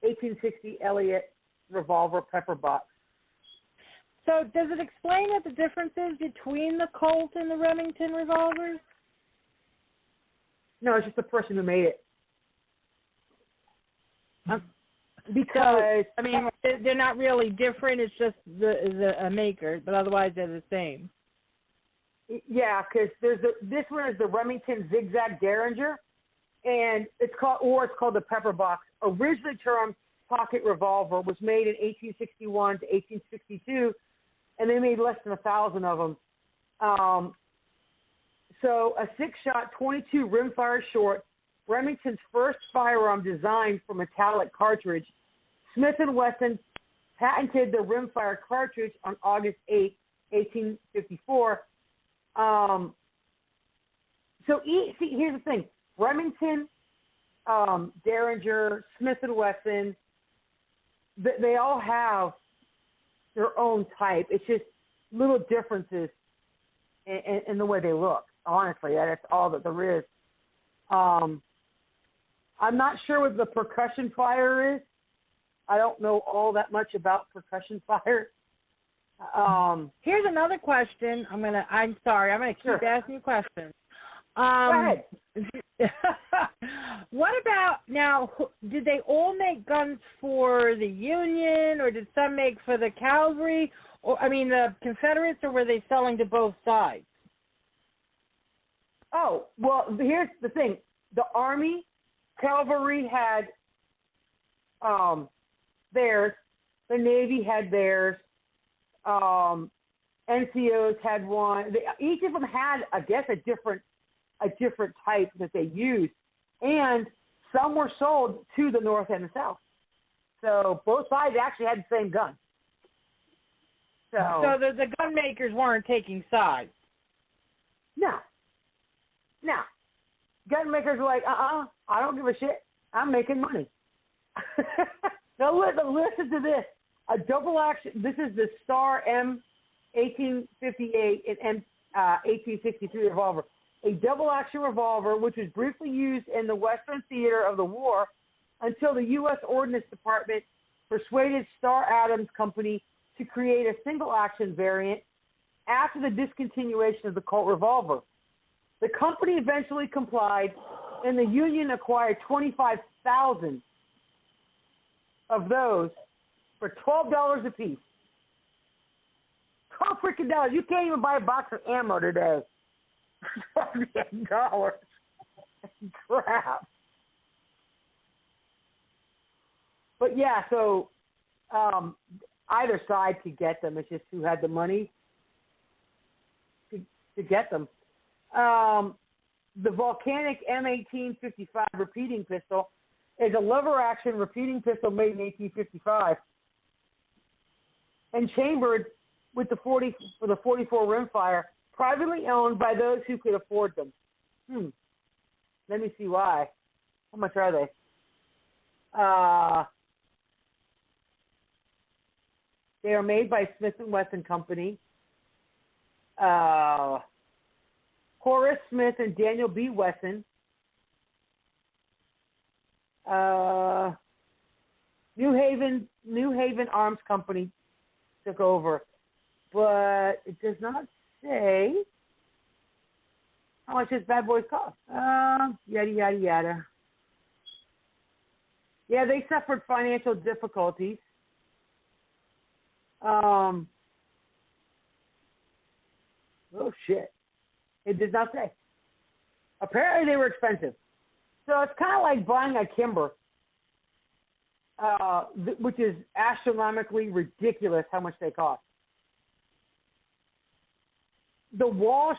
1860 Elliott revolver pepper box. So does it explain what the difference is between the Colt and the Remington revolvers? No, it's just the person who made it. Because I mean, they're not really different. It's just the maker, but otherwise they're the same. Yeah, because this one is the Remington Zigzag Derringer, and it's called the Pepper Box. Originally termed pocket revolver, was made in 1861 to 1862, and they made less than 1,000 of them. So a 6-shot, 22 rimfire short, Remington's first firearm designed for metallic cartridge. Smith & Wesson patented the rimfire cartridge on August 8, 1854. See, here's the thing. Remington, Derringer, Smith & Wesson, they all have their own type. It's just little differences in the way they look. Honestly, that's all that there is. I'm not sure what the percussion fire is. I don't know all that much about percussion fire. Here's another question. I'm sorry. I'm gonna keep asking you questions. Go ahead. What about now? Did they all make guns for the Union, or did some make for the cavalry, or the Confederates, or were they selling to both sides? Oh, well, here's the thing. The Army, cavalry had theirs. The Navy had theirs. NCOs had one. Each of them had, I guess, a different type that they used, and some were sold to the North and the South. So both sides actually had the same gun. So the gun makers weren't taking sides. No. Gun makers were like, I don't give a shit. I'm making money. Now listen to this. A double action. This is the Star M 1858 and M 1863 revolver. A double action revolver, which was briefly used in the Western theater of the war until the U.S. Ordnance Department persuaded Star Adams Company to create a single action variant after the discontinuation of the Colt revolver. The company eventually complied, and the Union acquired 25,000 of those for $12 a piece. $12 freaking. You can't even buy a box of ammo today. $12. Crap. But yeah, so either side could get them. It's just who had the money to get them. The Volcanic M1855 repeating pistol is a lever-action repeating pistol made in 1855 and chambered with the 44 rimfire, privately owned by those who could afford them. Let me see why. How much are they? They are made by Smith & Wesson Company. Horace Smith and Daniel B. Wesson. New Haven Arms Company took over, but it does not say how much this bad boy's cost. Yada yada yada. Yeah, they suffered financial difficulties. Oh shit! It did not say. Apparently they were expensive. So it's kind of like buying a Kimber, which is astronomically ridiculous how much they cost. The Walsh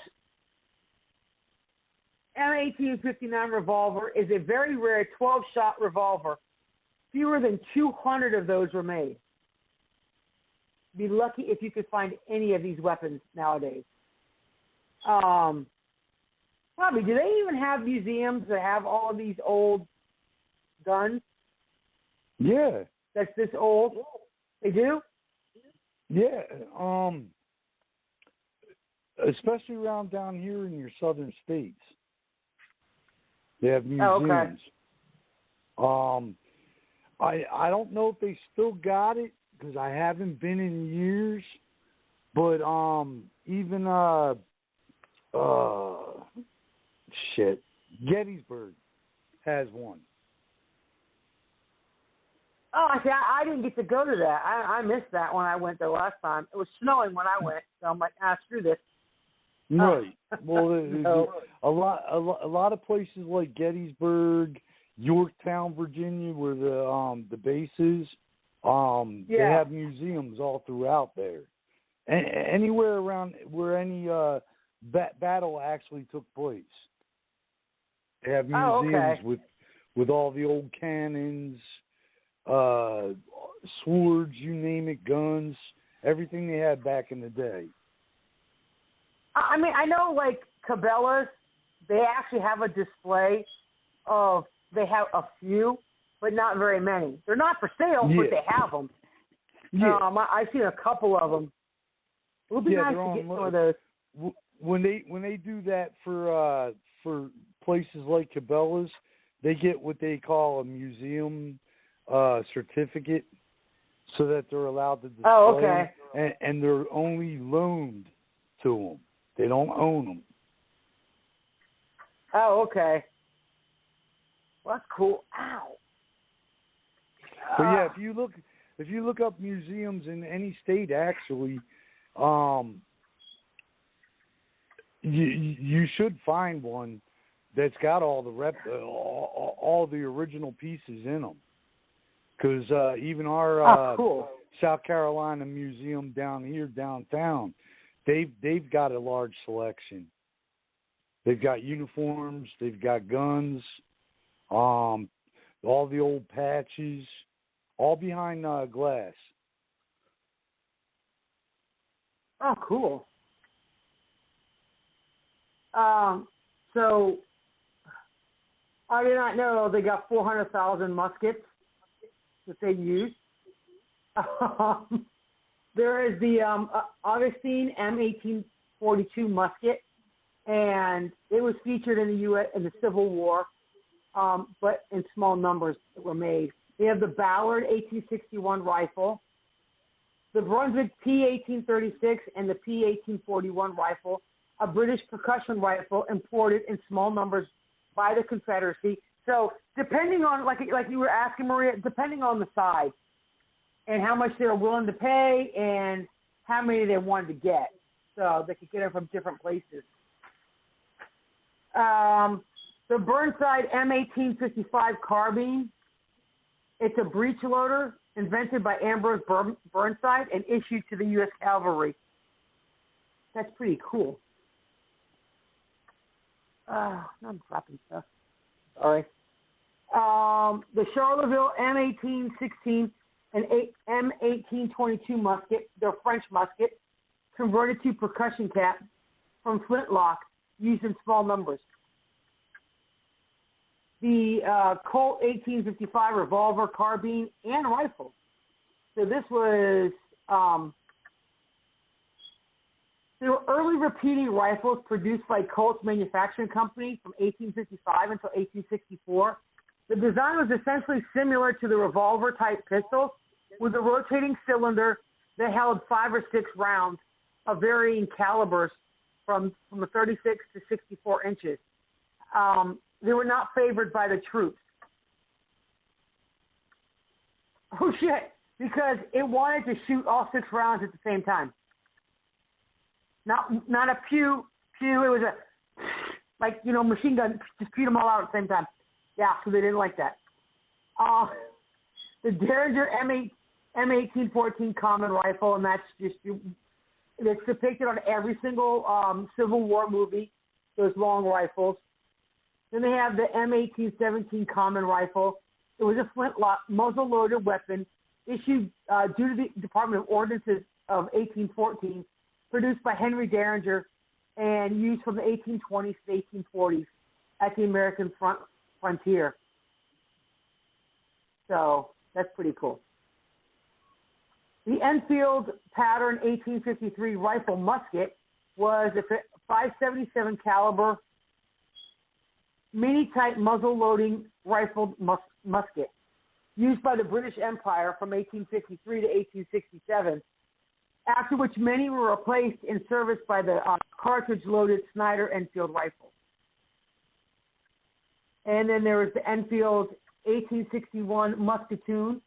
M1859 revolver is a very rare 12-shot revolver. Fewer than 200 of those were made. Be lucky if you could find any of these weapons nowadays. Probably, do they even have museums that have all of these old guns? Yeah. That's this old? They do? Yeah. Especially around down here in your southern states. They have museums. Oh, okay. I don't know if they still got it because I haven't been in years, but even Gettysburg has one. Oh, see, I didn't get to go to that. I missed that when I went there last time. It was snowing when I went, so I'm like, screw this. Right. Well, No. a lot of places like Gettysburg, Yorktown, Virginia, where the base is, they have museums all throughout there. Anywhere around where any battle actually took place, they have museums with all the old cannons, swords, you name it, guns, everything they had back in the day. I mean, I know, like, Cabela's, they actually have a display of, they have a few, but not very many. They're not for sale, but they have them. Yeah. I've seen a couple of them. It would be nice to get some of those. When they do that for places like Cabela's, they get what they call a museum certificate, so that they're allowed to display them, and they're only loaned to them. They don't own them. Oh, okay. Well, that's cool. Ow. But yeah, if you look up museums in any state, actually, you should find one that's got all the all the original pieces in them. Because even our South Carolina museum down here downtown, they've got a large selection. They've got uniforms, they've got guns, all the old patches, all behind glass. Oh, cool. So I did not know they got 400,000 muskets that they use. There is the Augustine M1842 musket, and it was featured in the U.S. in the Civil War, but in small numbers that were made. They have the Ballard 1861 rifle, the Brunswick P1836, and the P1841 rifle, a British percussion rifle imported in small numbers by the Confederacy. So depending on, like you were asking, Maria, depending on the size and how much they were willing to pay and how many they wanted to get. So they could get them from different places. The Burnside M1855 carbine, it's a breech loader invented by Ambrose Burnside and issued to the U.S. Cavalry. That's pretty cool. I'm dropping stuff. Sorry. The Charleville M1816 and M1822 musket, they're French musket, converted to percussion cap from flintlock, used in small numbers. The Colt 1855 revolver, carbine, and rifle. So this was, there were early repeating rifles produced by Colt's manufacturing company from 1855 until 1864. The design was essentially similar to the revolver-type pistol with a rotating cylinder that held 5 or 6 rounds of varying calibers from the 36 to 64 inches. They were not favored by the troops. Oh, shit, because it wanted to shoot all 6 rounds at the same time. Not a pew, it was a like, machine gun, just shoot them all out at the same time. Yeah, so they didn't like that. The Derringer M1814 Common Rifle, and that's depicted on every single Civil War movie, those long rifles. Then they have the M1817 Common Rifle. It was a flintlock, muzzle-loaded weapon issued due to the Department of Ordnance's of 1814, produced by Henry Derringer and used from the 1820s to 1840s at the American frontier. So that's pretty cool. The Enfield pattern 1853 rifle musket was a .577 caliber mini-type muzzle-loading rifled musket used by the British Empire from 1853 to 1867, after which many were replaced in service by the cartridge-loaded Snyder Enfield rifle. And then there was the Enfield 1861 Musketoon,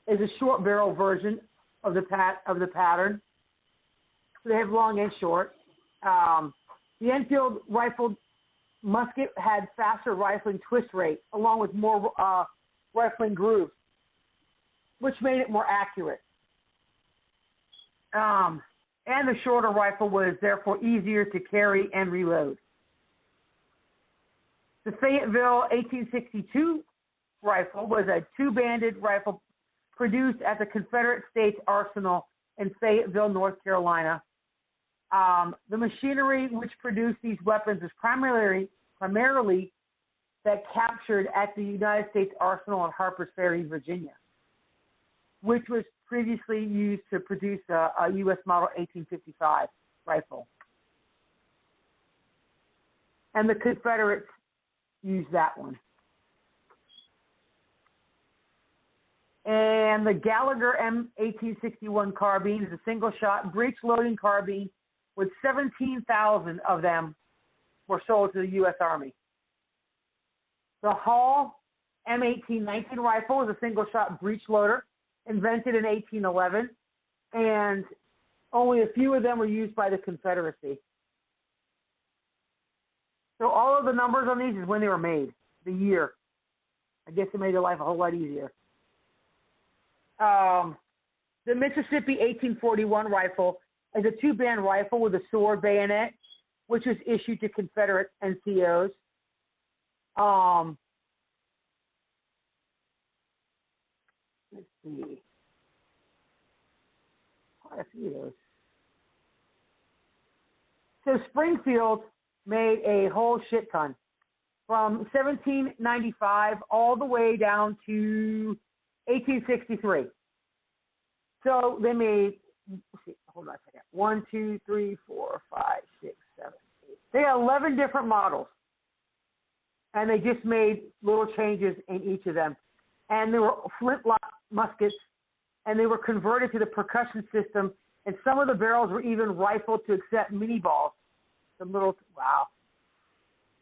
is a short barrel version of the pattern. So they have long and short. The Enfield rifled musket had faster rifling twist rate, along with more rifling grooves, which made it more accurate. And the shorter rifle was therefore easier to carry and reload. The Fayetteville 1862 rifle was a two-banded rifle produced at the Confederate States Arsenal in Fayetteville, North Carolina. The machinery which produced these weapons was primarily that captured at the United States Arsenal at Harper's Ferry, Virginia, which was previously used to produce a U.S. Model 1855 rifle. And the Confederates used that one. And the Gallagher M1861 carbine is a single-shot breech-loading carbine with 17,000 of them were sold to the U.S. Army. The Hall M1819 rifle is a single-shot breech loader invented in 1811, and only a few of them were used by the Confederacy. So all of the numbers on these is when they were made, the year. I guess it made their life a whole lot easier. The Mississippi 1841 rifle is a two-band rifle with a sword bayonet, which was issued to Confederate NCOs. Let's see. Quite a few of those. So Springfield made a whole shit ton from 1795 all the way down to 1863. So they made, hold on a second, 1, 2, 3, 4, 5, 6, 7, 8. They had 11 different models. And they just made little changes in each of them. And they were flintlock muskets, and they were converted to the percussion system. And some of the barrels were even rifled to accept mini balls. Some little, wow.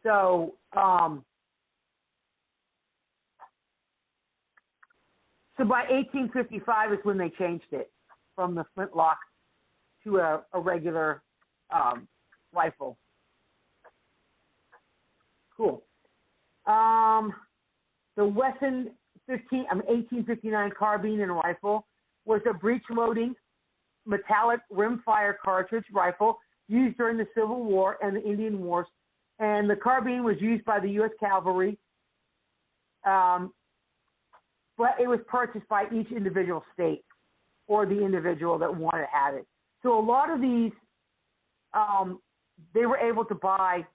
So, so by 1855 is when they changed it from the flintlock to a regular rifle. Cool. The Wesson 1859 carbine and rifle was a breech-loading metallic rimfire cartridge rifle used during the Civil War and the Indian Wars, and the carbine was used by the U.S. Cavalry, but it was purchased by each individual state or the individual that wanted to have it. So a lot of these they were able to buy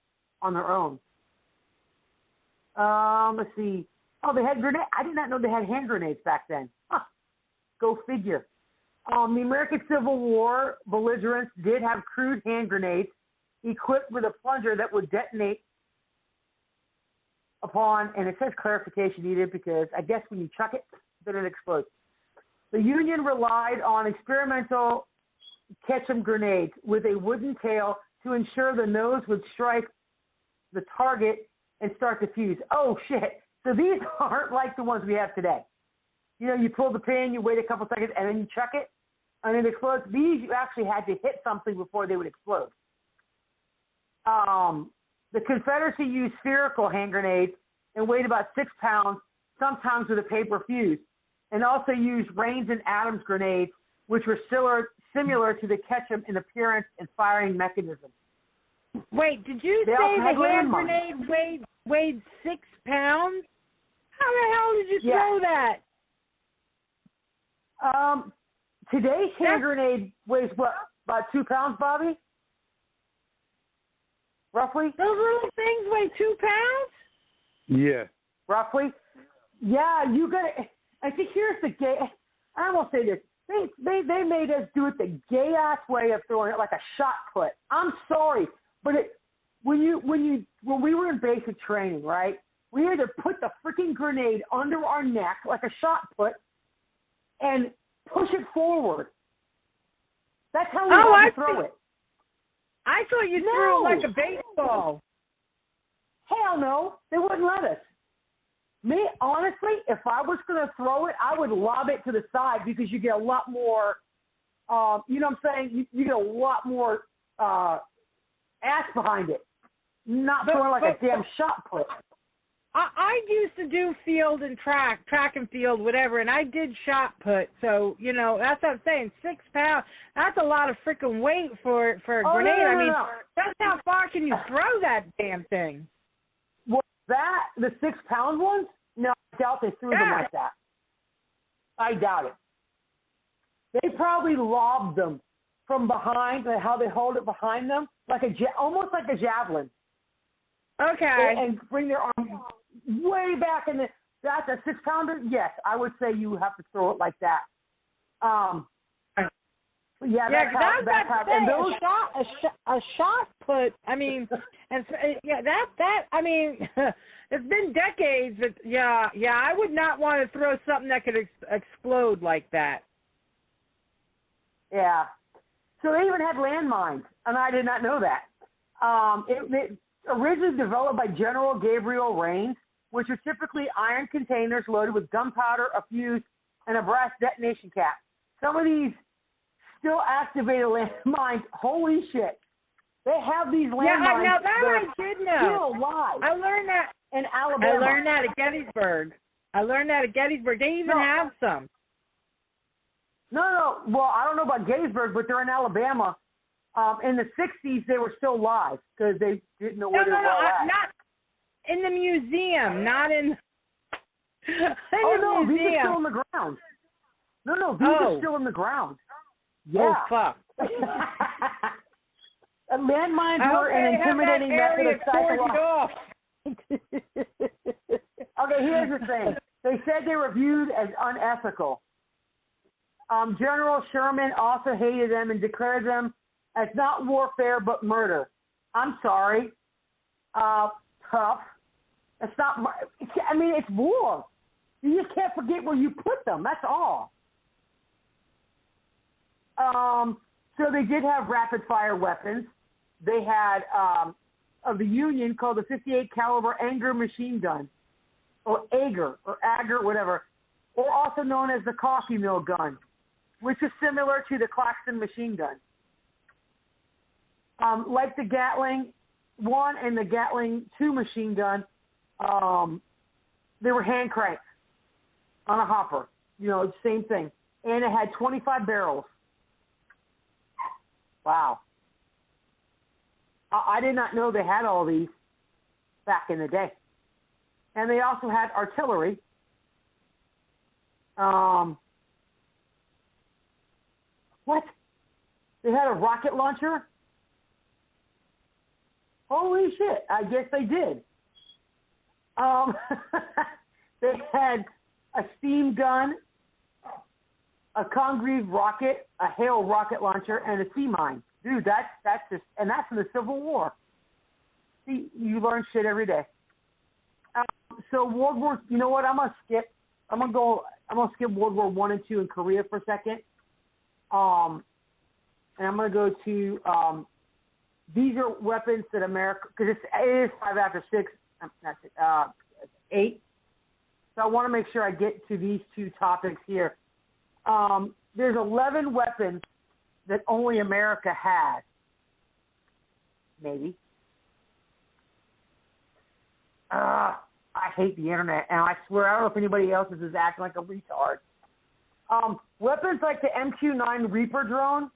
on their own. Let's see. Oh, they had grenades. I did not know they had hand grenades back then. Huh. Go figure. The American Civil War belligerents did have crude hand grenades equipped with a plunger that would detonate upon, and it says clarification needed because I guess when you chuck it, then it explodes. The Union relied on experimental Ketchum grenades with a wooden tail to ensure the nose would strike the target and start to fuse. Oh, shit. So these aren't like the ones we have today. You know, you pull the pin, you wait a couple seconds, and then you chuck it, and it explodes. These, you actually had to hit something before they would explode. The Confederacy used spherical hand grenades and weighed about 6 pounds, sometimes with a paper fuse, and also used Rains and Adams grenades, which were similar to the Ketchum in appearance and firing mechanism. Wait, did you say the hand grenade weighed 6 pounds? How the hell did you throw that? Today's hand grenade weighs what, about 2 pounds, Bobby? Roughly? Those little things weigh 2 pounds? Yeah. Roughly? Yeah, you got to. I think here's the gay. I won't say this. They made us do it the gay ass way of throwing it like a shot put. I'm sorry, but when we were in basic training, right? We had to put the freaking grenade under our neck like a shot put and push it forward. That's how we had to throw it. I thought you threw it like a baseball. Hell no, they wouldn't let us. Me, honestly, if I was going to throw it, I would lob it to the side because you get a lot more, you know what I'm saying? You get a lot more ass behind it. Not throwing like a damn shot put. I used to do field and track and field, whatever, and I did shot put. So, you know, that's what I'm saying. 6 pounds, that's a lot of freaking weight for a grenade. No. That's how far can you throw that damn thing? Well, the 6 pound ones? No, I doubt they threw them like that. I doubt it. They probably lobbed them from behind, like how they hold it behind them, like almost like a javelin. Okay. And bring their arm way back in that's a 6 pounder? Yes, I would say you have to throw it like that. That's how. And those a shot put. I mean, and I mean, it's been decades. But I would not want to throw something that could explode like that. Yeah. So they even had landmines, and I did not know that. It originally developed by General Gabriel Rains, which are typically iron containers loaded with gunpowder, a fuse, and a brass detonation cap. Some of these still activated landmines. Holy shit. They have these landmines. Yeah, now that I did know. Still live. I learned that in Alabama. I learned that at Gettysburg. They even have some. No. Well, I don't know about Gettysburg, but they're in Alabama. In the 60s, they were still live because they didn't know where they were at. Not in the museum, not in the museum. These are still in the ground. No, these are still in the ground. Yeah. Oh, fuck. Landmines were an intimidating method of psychological. Okay, here's the thing. They said they were viewed as unethical. General Sherman also hated them and declared them as not warfare but murder. I'm sorry. Tough. It's not. I mean, it's war. You just can't forget where you put them. That's all. So they did have rapid fire weapons. They had of the Union called the 58 caliber Ager machine gun, or Ager, whatever, or also known as the coffee mill gun, which is similar to the Claxton machine gun. Like the Gatling 1 and the Gatling 2 machine gun, they were hand cranked on a hopper. You know, same thing. And it had 25 barrels. Wow. I did not know they had all these back in the day. And they also had artillery. What? They had a rocket launcher? Holy shit, I guess they did. They had a steam gun, a Congreve rocket, a Hale rocket launcher, and a sea mine. Dude, that's just, and that's in the Civil War. See, you learn shit every day. So World War, you know what? I'm gonna skip World War 1 and 2 in Korea for a second. And I'm gonna go to these are weapons that America, because it is 5 after 6, not 6, 8. So I want to make sure I get to these two topics here. There's 11 weapons that only America has. Maybe. hate the internet, and I swear I don't know if anybody else is acting like a retard. Weapons like the MQ-9 Reaper drone,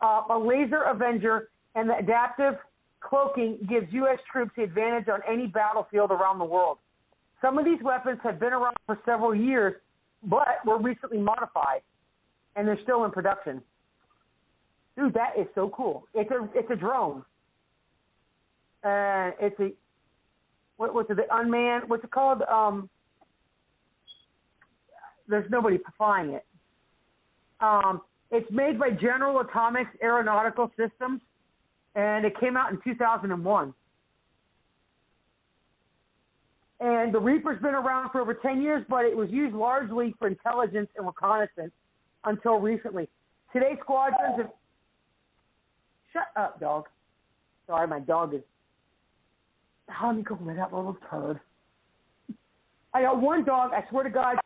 a laser Avenger, and the adaptive cloaking gives U.S. troops the advantage on any battlefield around the world. Some of these weapons have been around for several years, but were recently modified, and they're still in production. Dude, that is so cool. It's a drone. It's a what's it? The unmanned. What's it called? There's nobody flying it. It's made by General Atomics Aeronautical Systems, and it came out in 2001. And the Reaper's been around for over 10 years, but it was used largely for intelligence and reconnaissance until recently. Today's squadrons have... Shut up, dog. Sorry, my dog is... Let me go with that little turd. I got one dog, I swear to God,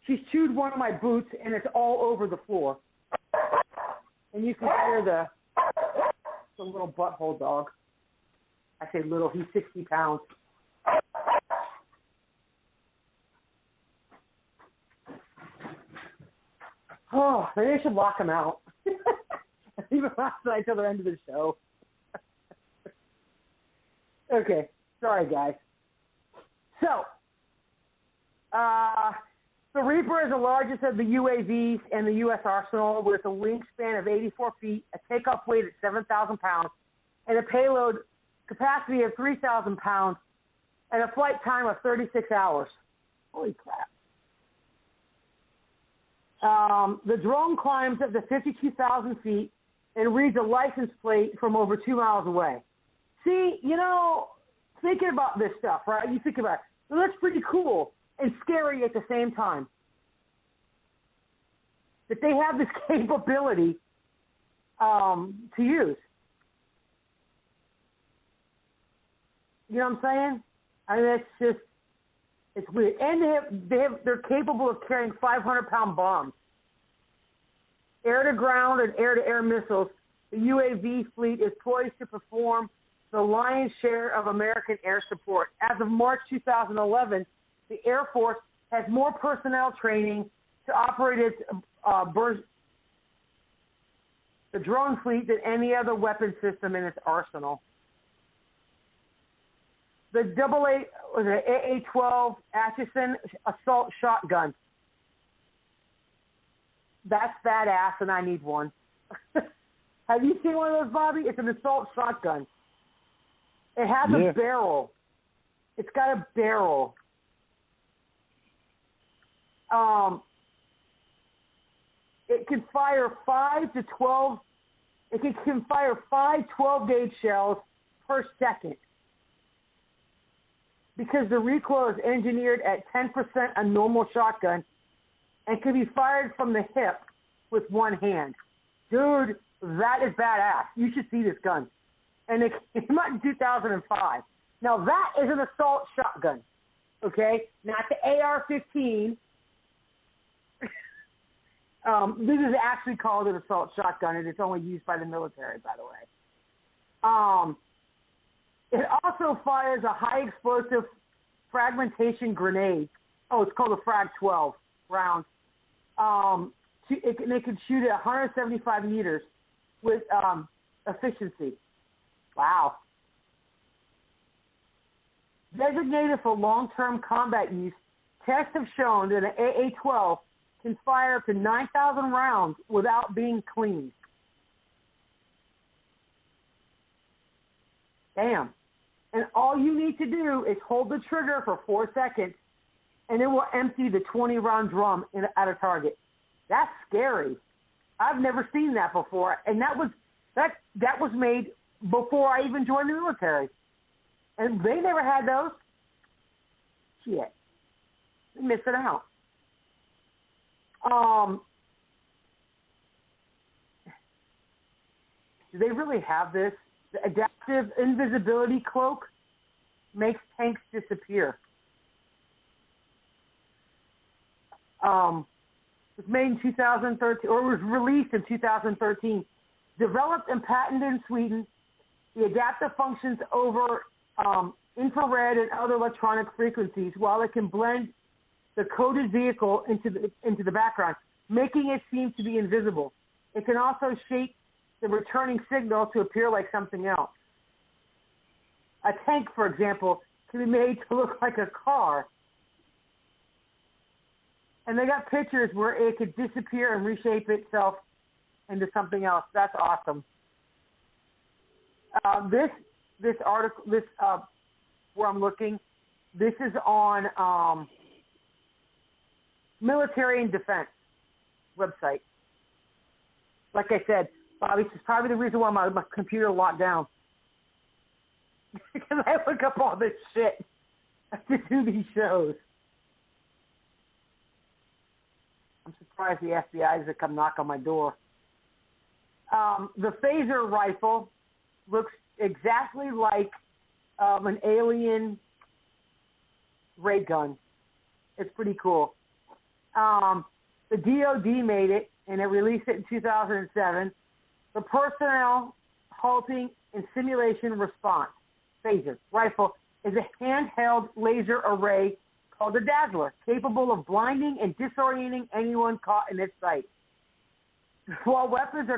she's chewed one of my boots, and it's all over the floor. And you can hear the little butthole dog. I say little, he's 60 pounds. Oh, maybe I should lock him out. Leave him outside till the end of the show. Okay, sorry guys. So, the Reaper is the largest of the UAVs in the U.S. arsenal with a wingspan of 84 feet, a takeoff weight of 7,000 pounds, and a payload capacity of 3,000 pounds, and a flight time of 36 hours. Holy crap. The drone climbs up to 52,000 feet and reads a license plate from over 2 miles away. See, thinking about this stuff, right? You think about it. Well, that's pretty cool and scary at the same time. That they have this capability to use. You know what I'm saying? I mean, it's weird. And they're capable of carrying 500-pound bombs. Air-to-ground and air-to-air missiles, the UAV fleet is poised to perform the lion's share of American air support. As of March 2011, the Air Force has more personnel training to operate its the drone fleet than any other weapon system in its arsenal. The AA-12 Atchison assault shotgun. That's badass, and I need one. Have you seen one of those, Bobby? It's an assault shotgun. It has a barrel. It's got a barrel. It can fire 5 to 12. It can fire 5 12-gauge shells per second. Because the recoil is engineered at 10% a normal shotgun and can be fired from the hip with one hand. Dude, that is badass. You should see this gun. And it came out in 2005. Now, that is an assault shotgun, okay? Not the AR-15. This is actually called an assault shotgun, and it's only used by the military, by the way. It also fires a high-explosive fragmentation grenade. Oh, it's called a Frag-12 round. It can shoot at 175 meters with efficiency. Wow. Designated for long-term combat use, tests have shown that an AA-12 can fire up to 9,000 rounds without being cleaned. Damn. And all you need to do is hold the trigger for 4 seconds, and it will empty the 20-round drum at a target. That's scary. I've never seen that before, and that was made before I even joined the military. And they never had those. Shit. They're missing out. Do they really have this? The adaptive invisibility cloak makes tanks disappear. It was made in 2013, or it was released in 2013. Developed and patented in Sweden, the adaptive functions over infrared, and other electronic frequencies, while it can blend the coded vehicle into the background, making it seem to be invisible. It can also shape the returning signal to appear like something else. A tank, for example, can be made to look like a car. And they got pictures where it could disappear and reshape itself into something else. That's awesome. This article, where I'm looking, this is on Military and Defense website. Like I said, Bobby, this is probably the reason why my computer locked down. Because I look up all this shit to do these shows. I'm surprised the FBI doesn't come knock on my door. The phaser rifle looks exactly like an alien ray gun. It's pretty cool. The DOD made it, and it released it in 2007. The Personnel Halting and Simulation Response phaser rifle is a handheld laser array called a Dazzler, capable of blinding and disorienting anyone caught in its sight. While weapons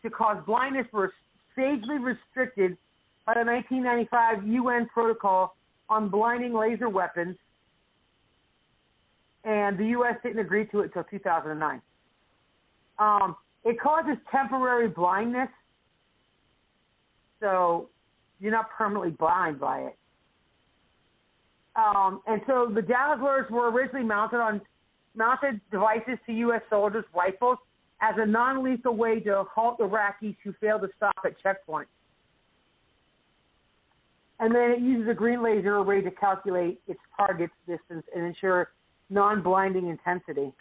to cause blindness were sagely restricted by the 1995 UN Protocol on Blinding Laser Weapons, and the U.S. didn't agree to it until 2009. It causes temporary blindness, so you're not permanently blind by it. And so the Dazzlers were originally mounted devices to U.S. soldiers' rifles as a non-lethal way to halt Iraqis who failed to stop at checkpoints. And then it uses a green laser array to calculate its target's distance and ensure non-blinding intensity.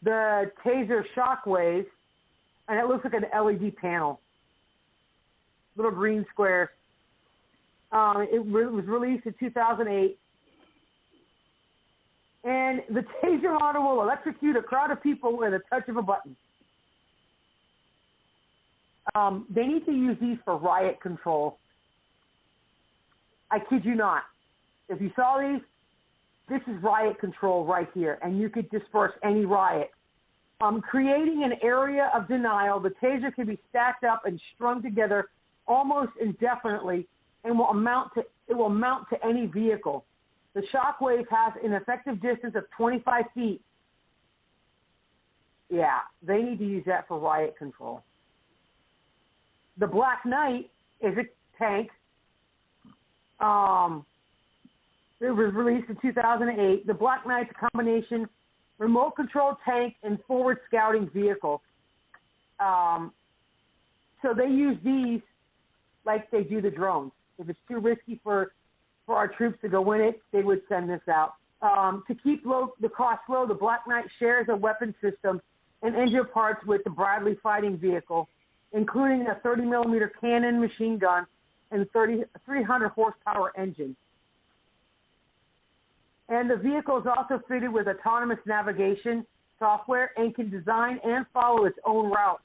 The Taser Shockwave, and it looks like an LED panel, little green squares. It was released in 2008. And the Taser model will electrocute a crowd of people with a touch of a button. They need to use these for riot control. I kid you not. If you saw these, this is riot control right here, and you could disperse any riot. Creating an area of denial, the Taser can be stacked up and strung together almost indefinitely, and will mount to any vehicle. The Shockwave has an effective distance of 25 feet. Yeah, they need to use that for riot control. The Black Knight is a tank. It was released in 2008. The Black Knight's a combination remote control tank and forward scouting vehicle. So they use these like they do the drones. If it's too risky for our troops to go in it, they would send this out. To keep the cost low, the Black Knight shares a weapon system and engine parts with the Bradley fighting vehicle, including a 30-millimeter cannon machine gun and 300 horsepower engine. And the vehicle is also fitted with autonomous navigation software and can design and follow its own routes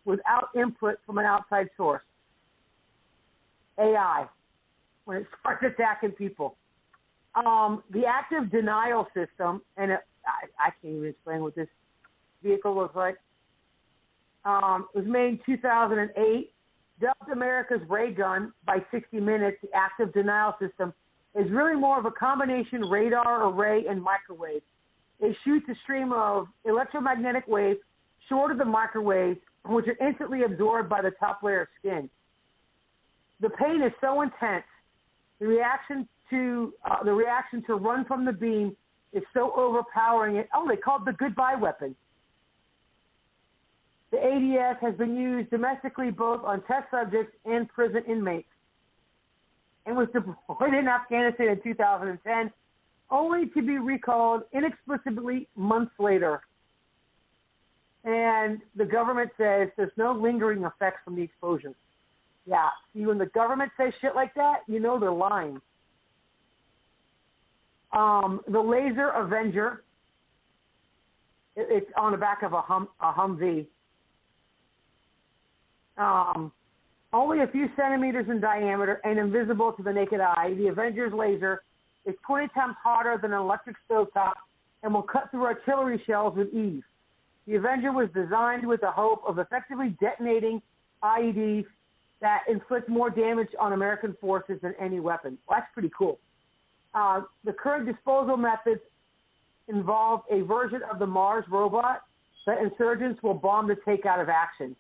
without input from an outside source. AI, when it starts attacking people. The active denial system, and I can't even explain what this vehicle looks like. It was made in 2008. Dubbed America's ray gun by 60 Minutes, the active denial system is really more of a combination radar, array, and microwave. It shoots a stream of electromagnetic waves short of the microwaves, which are instantly absorbed by the top layer of skin. The pain is so intense, the reaction to run from the beam is so overpowering. They call it the goodbye weapon. The ADS has been used domestically both on test subjects and prison inmates, and was deployed in Afghanistan in 2010, only to be recalled inexplicably months later. And the government says there's no lingering effects from the exposure. Yeah, see, when the government says shit like that, you know they're lying. The Laser Avenger, it's on the back of a Humvee. Only a few centimeters in diameter and invisible to the naked eye, the Avenger's laser is 20 times hotter than an electric stovetop and will cut through artillery shells with ease. The Avenger was designed with the hope of effectively detonating IEDs that inflict more damage on American forces than any weapon. Well, that's pretty cool. The current disposal methods involve a version of the Mars robot that insurgents will bomb to take out of action.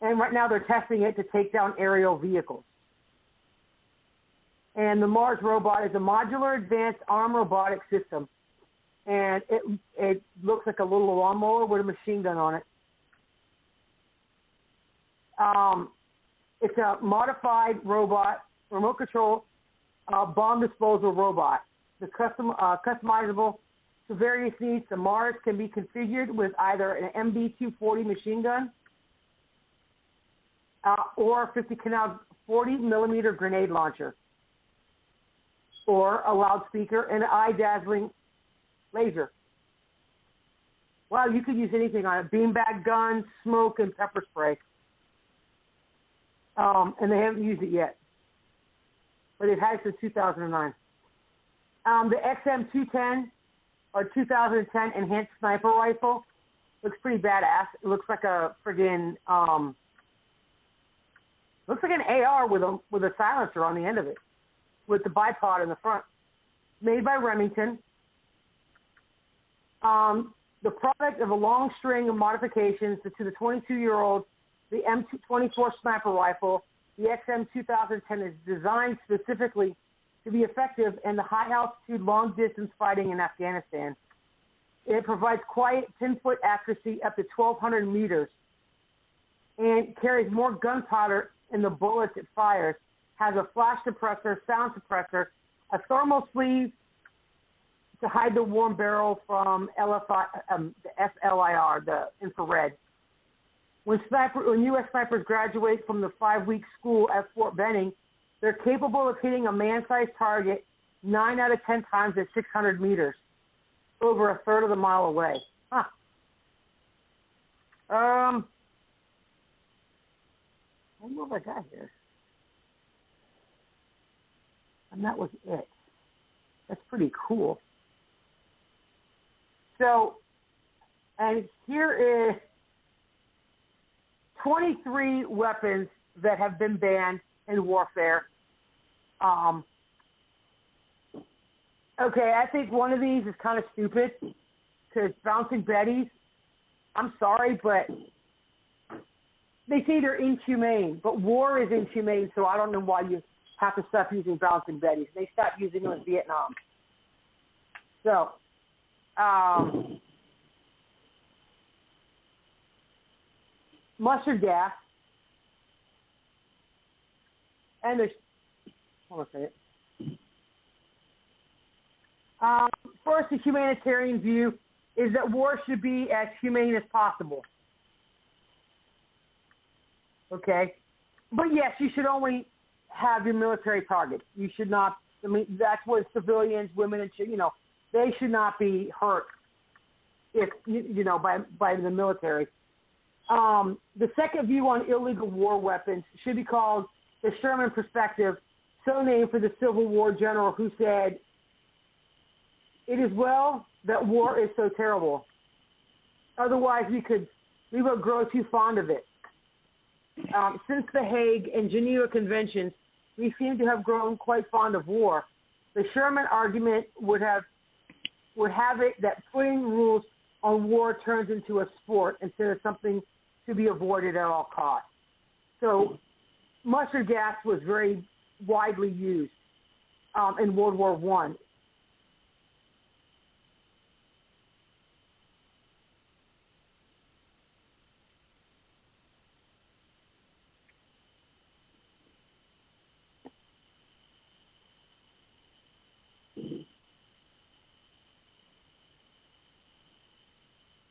And right now they're testing it to take down aerial vehicles. And the Mars robot is a modular advanced arm robotic system. And it looks like a little lawnmower with a machine gun on it. It's a modified robot, remote control, bomb disposal robot. The customizable to various needs. The Mars can be configured with either an MB-240 machine gun or 50 cal 40 millimeter grenade launcher, or a loudspeaker and an eye-dazzling laser. Wow, you could use anything on it. Beanbag guns, smoke, and pepper spray. And they haven't used it yet. But they've had it since 2009. The XM210 or 2010 enhanced sniper rifle looks pretty badass. It looks like a friggin' looks like an AR with a silencer on the end of it, with the bipod in the front. Made by Remington. The product of a long string of modifications to the 22-year-old, the M24 sniper rifle. The XM2010 is designed specifically to be effective in the high-altitude, long-distance fighting in Afghanistan. It provides quiet 10-foot accuracy up to 1,200 meters and carries more gunpowder in the bullets it fires, has a flash suppressor, sound suppressor, a thermal sleeve to hide the warm barrel from the FLIR, the infrared. When U.S. snipers graduate from the 5-week school at Fort Benning, they're capable of hitting a man-sized target 9 out of 10 times at 600 meters, over a third of the mile away. Huh. I don't know what I got here. And that was it. That's pretty cool. So, and here is 23 weapons that have been banned in warfare. Okay, I think one of these is kind of stupid, because bouncing betties, I'm sorry, but they say they're inhumane, but war is inhumane, so I don't know why you have to stop using bouncing betties. They stopped using them in Vietnam. So, mustard gas, and there's, hold on a second. First, the humanitarian view is that war should be as humane as possible. Okay? But yes, you should only have your military targets. You should not, I mean, that's what civilians, women, and they should not be hurt if, by the military. The second view on illegal war weapons should be called the Sherman perspective, so named for the Civil War general who said, "It is well that war is so terrible. Otherwise, we would grow too fond of it. Since the Hague and Geneva Conventions, we seem to have grown quite fond of war. The Sherman argument would have it that putting rules on war turns into a sport instead of something to be avoided at all costs." So mustard gas was very widely used in World War I.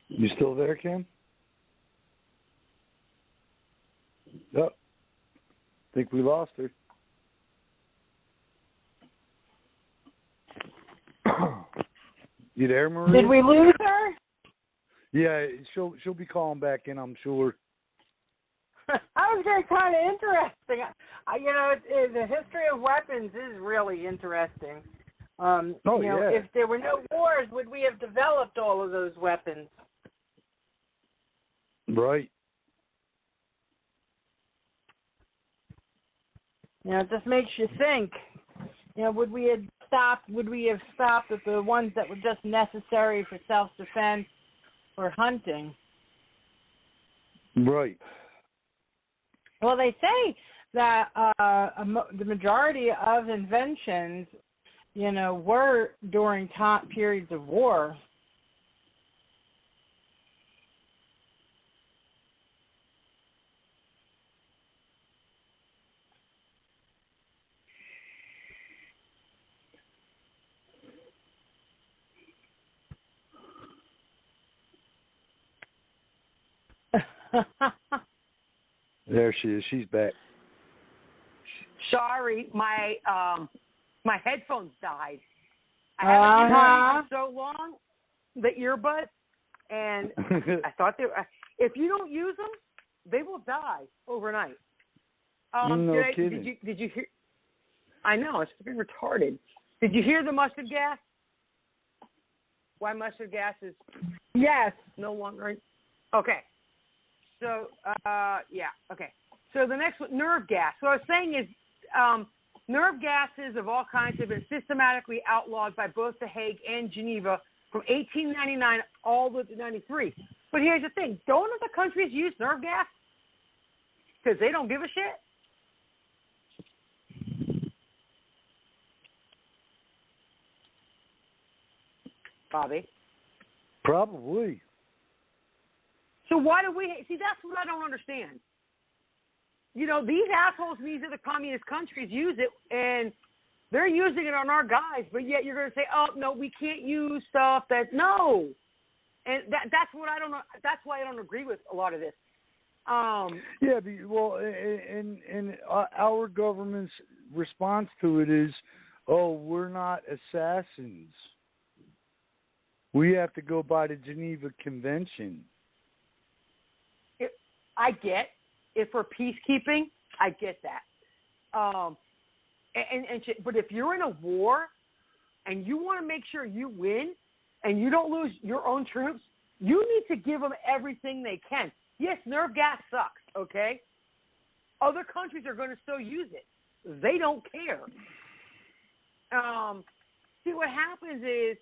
You still there, Kim? Oh, think we lost her. You there, Maria? Did we lose her? Yeah, she'll be calling back in, I'm sure. I was getting kind of interesting. The history of weapons is really interesting. If there were no wars, would we have developed all of those weapons? Right. It just makes you think. Would we have stopped at the ones that were just necessary for self-defense or hunting? Right. Well, they say that the majority of inventions, were during periods of war. There she is. She's back. Sorry, my headphones died. I haven't used them for so long, the earbuds, and I thought if you don't use them, they will die overnight. No kidding. Did you hear? I know, it's freaking retarded. Did you hear the mustard gas? Why mustard gas is no longer? Okay. So, okay. So the next one, nerve gas. So what I was saying is nerve gases of all kinds have been systematically outlawed by both The Hague and Geneva from 1899 all the way to 93. But here's the thing. Don't other countries use nerve gas? Because they don't give a shit? Bobby? Probably. So why do we – see, that's what I don't understand. These assholes in these other communist countries use it, and they're using it on our guys, but yet you're going to say, oh, no, we can't use stuff that – no. And that's what I don't know. That's why I don't agree with a lot of this. And our government's response to it is, oh, we're not assassins. We have to go by the Geneva Convention. I get if for peacekeeping, I get that. But if you're in a war and you want to make sure you win and you don't lose your own troops, you need to give them everything they can. Yes, nerve gas sucks, okay? Other countries are going to still use it. They don't care. See, what happens is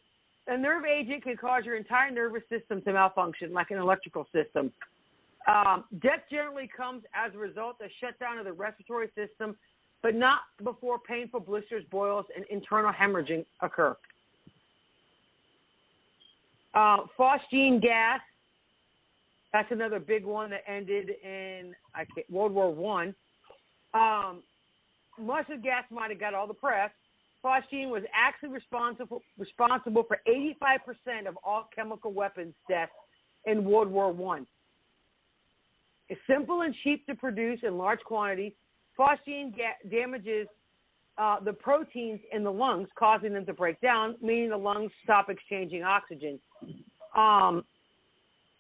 a nerve agent can cause your entire nervous system to malfunction like an electrical system. Death generally comes as a result of shutdown of the respiratory system, but not before painful blisters, boils, and internal hemorrhaging occur. Phosgene gas, that's another big one that ended in World War I. Mustard gas might have got all the press. Phosgene was actually responsible for 85% of all chemical weapons deaths in World War I. It's simple and cheap to produce in large quantities. Phosgene damages the proteins in the lungs, causing them to break down, meaning the lungs stop exchanging oxygen.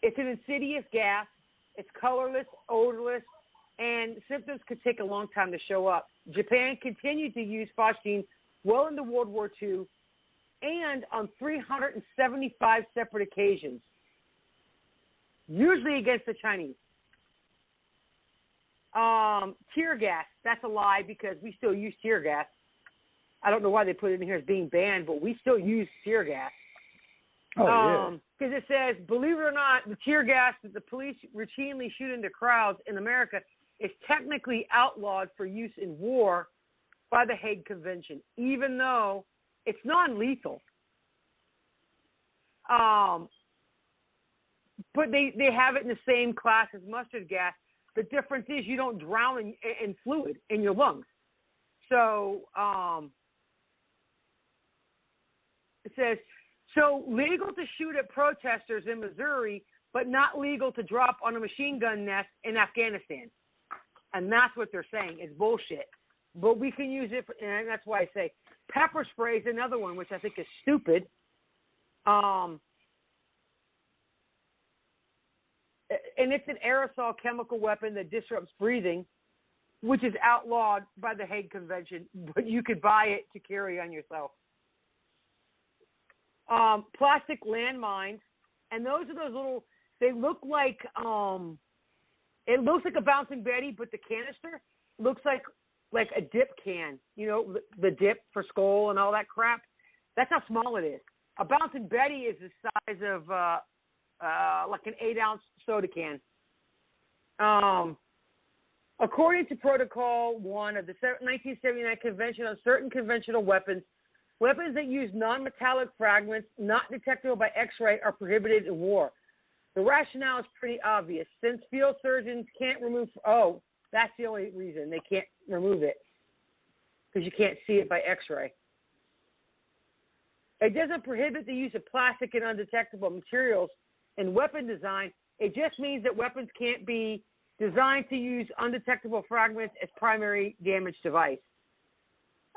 It's an insidious gas. It's colorless, odorless, and symptoms could take a long time to show up. Japan continued to use phosgene well into World War II and on 375 separate occasions, usually against the Chinese. Tear gas, that's a lie because we still use tear gas. I don't know why they put it in here as being banned, but we still use tear gas. Because it says, believe it or not, the tear gas that the police routinely shoot into crowds in America is technically outlawed for use in war by the Hague Convention, even though it's non-lethal. But they have it in the same class as mustard gas. The difference is you don't drown in fluid in your lungs. So it says, so legal to shoot at protesters in Missouri, but not legal to drop on a machine gun nest in Afghanistan. And that's what they're saying. It's bullshit. But we can use it, and that's why I say pepper spray is another one, which I think is stupid. And and it's an aerosol chemical weapon that disrupts breathing, which is outlawed by the Hague Convention, but you could buy it to carry on yourself. Plastic landmines, and those are those little, they look like, it looks like a Bouncing Betty, but the canister looks like a dip can, you know, the dip for Skull and all that crap. That's how small it is. A Bouncing Betty is the size of like an 8-ounce soda can. According to Protocol 1 of the 1979 Convention on Certain Conventional Weapons, weapons that use non-metallic fragments not detectable by X-ray are prohibited in war. The rationale is pretty obvious. Since field surgeons can't remove... Oh, that's the only reason they can't remove it, because you can't see it by X-ray. It doesn't prohibit the use of plastic and undetectable materials in weapon design. It just means that weapons can't be designed to use undetectable fragments as primary damage device.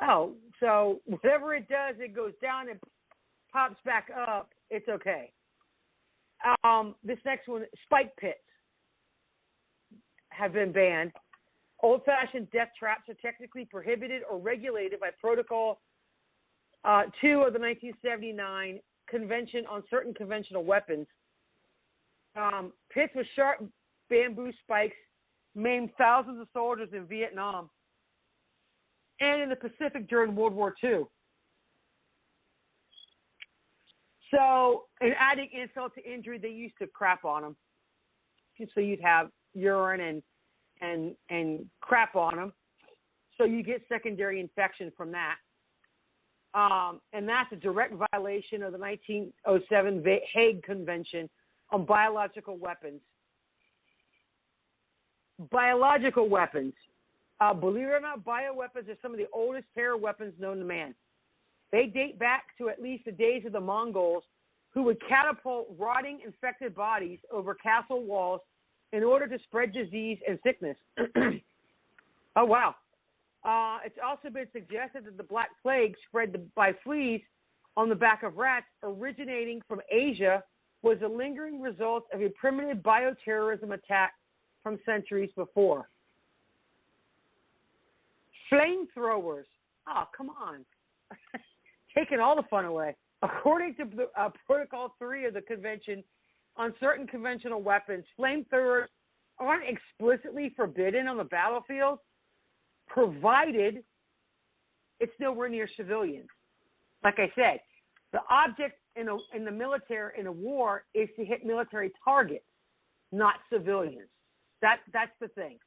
Oh, so whatever it does, it goes down and pops back up. It's okay. This next one, spike pits have been banned. Old-fashioned death traps are technically prohibited or regulated by Protocol 2 of the 1979 Convention on Certain Conventional Weapons. Pits with sharp bamboo spikes maimed thousands of soldiers in Vietnam and in the Pacific during World War II. So, in adding insult to injury, they used to crap on them. So you'd have urine and crap on them. So you get secondary infection from that. And that's a direct violation of the 1907 Hague Convention on Biological Weapons. Biological weapons. Believe it or not, bioweapons are some of the oldest terror weapons known to man. They date back to at least the days of the Mongols, who would catapult rotting, infected bodies over castle walls in order to spread disease and sickness. Oh, wow. It's also been suggested that the Black Plague spread by fleas on the back of rats originating from Asia was a lingering result of a primitive bioterrorism attack from centuries before. Flamethrowers. Oh, come on. Taking all the fun away. According to Protocol 3 of the Convention on Certain Conventional Weapons, flamethrowers aren't explicitly forbidden on the battlefield, provided it's nowhere near civilians. Like I said, the object in the military, in a war, is to hit military targets, not civilians. That's the thing.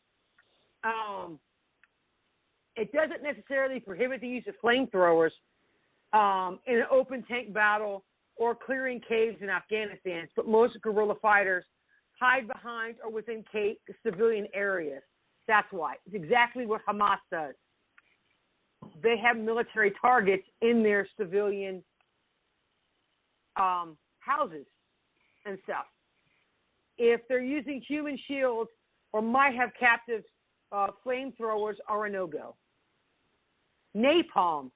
It doesn't necessarily prohibit the use of flamethrowers in an open tank battle or clearing caves in Afghanistan, but most guerrilla fighters hide behind or within civilian areas. That's why. It's exactly what Hamas does. They have military targets in their civilian houses and stuff. If they're using human shields or might have captive flamethrowers, are a no-go. Napalm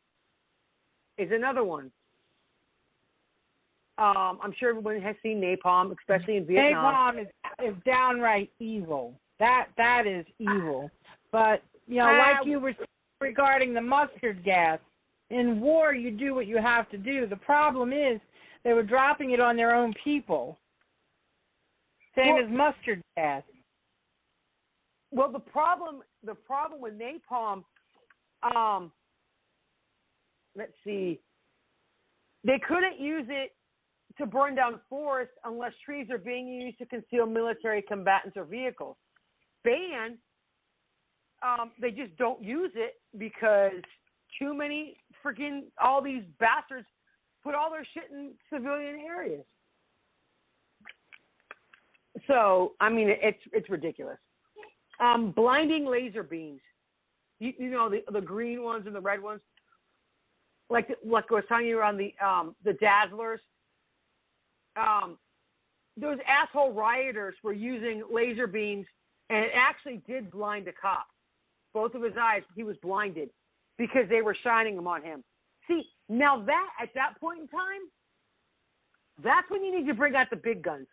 is another one. I'm sure everyone has seen napalm, especially in Vietnam. Napalm is downright evil. That is evil. But, you know, like you were saying regarding the mustard gas, in war you do what you have to do. The problem is they were dropping it on their own people. Same as mustard gas. Well, the problem with napalm, let's see, they couldn't use it to burn down forests unless trees are being used to conceal military combatants or vehicles. Banned, they just don't use it because too many freaking, all these bastards put all their shit in civilian areas. So, I mean, it's ridiculous. Blinding laser beams. You know, the green ones and the red ones. Like I was telling you around the Dazzlers. Those asshole rioters were using laser beams, and it actually did blind a cop. Both of his eyes, he was blinded because they were shining them on him. See, now that, at that point in time, that's when you need to bring out the big guns.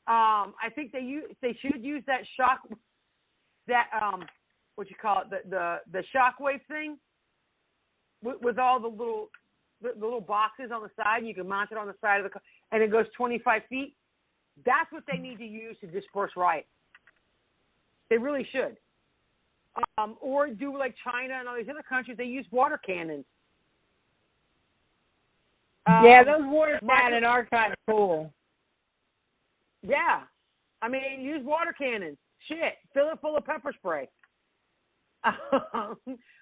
I think they should use that what you call it, the shockwave thing with all the little boxes on the side. And you can mount it on the side of the car, and it goes 25 feet. That's what they need to use to disperse riots. They really should. Or do like China and all these other countries. They use water cannons. Yeah, those water cannons are kind of cool. Yeah. I mean, use water cannons. Shit. Fill it full of pepper spray. I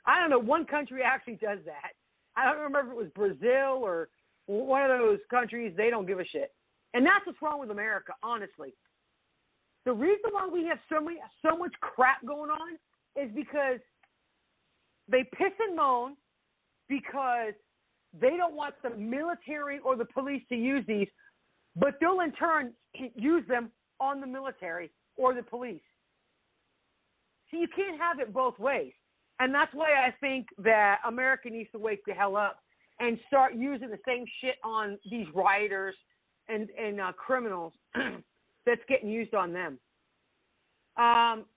don't know. One country actually does that. I don't remember if it was Brazil or one of those countries. They don't give a shit. And that's what's wrong with America, honestly. The reason why we have so much crap going on is because they piss and moan because they don't want the military or the police to use these, but they'll in turn use them on the military or the police. See, you can't have it both ways. And that's why I think that America needs to wake the hell up and start using the same shit on these rioters and criminals that's getting used on them.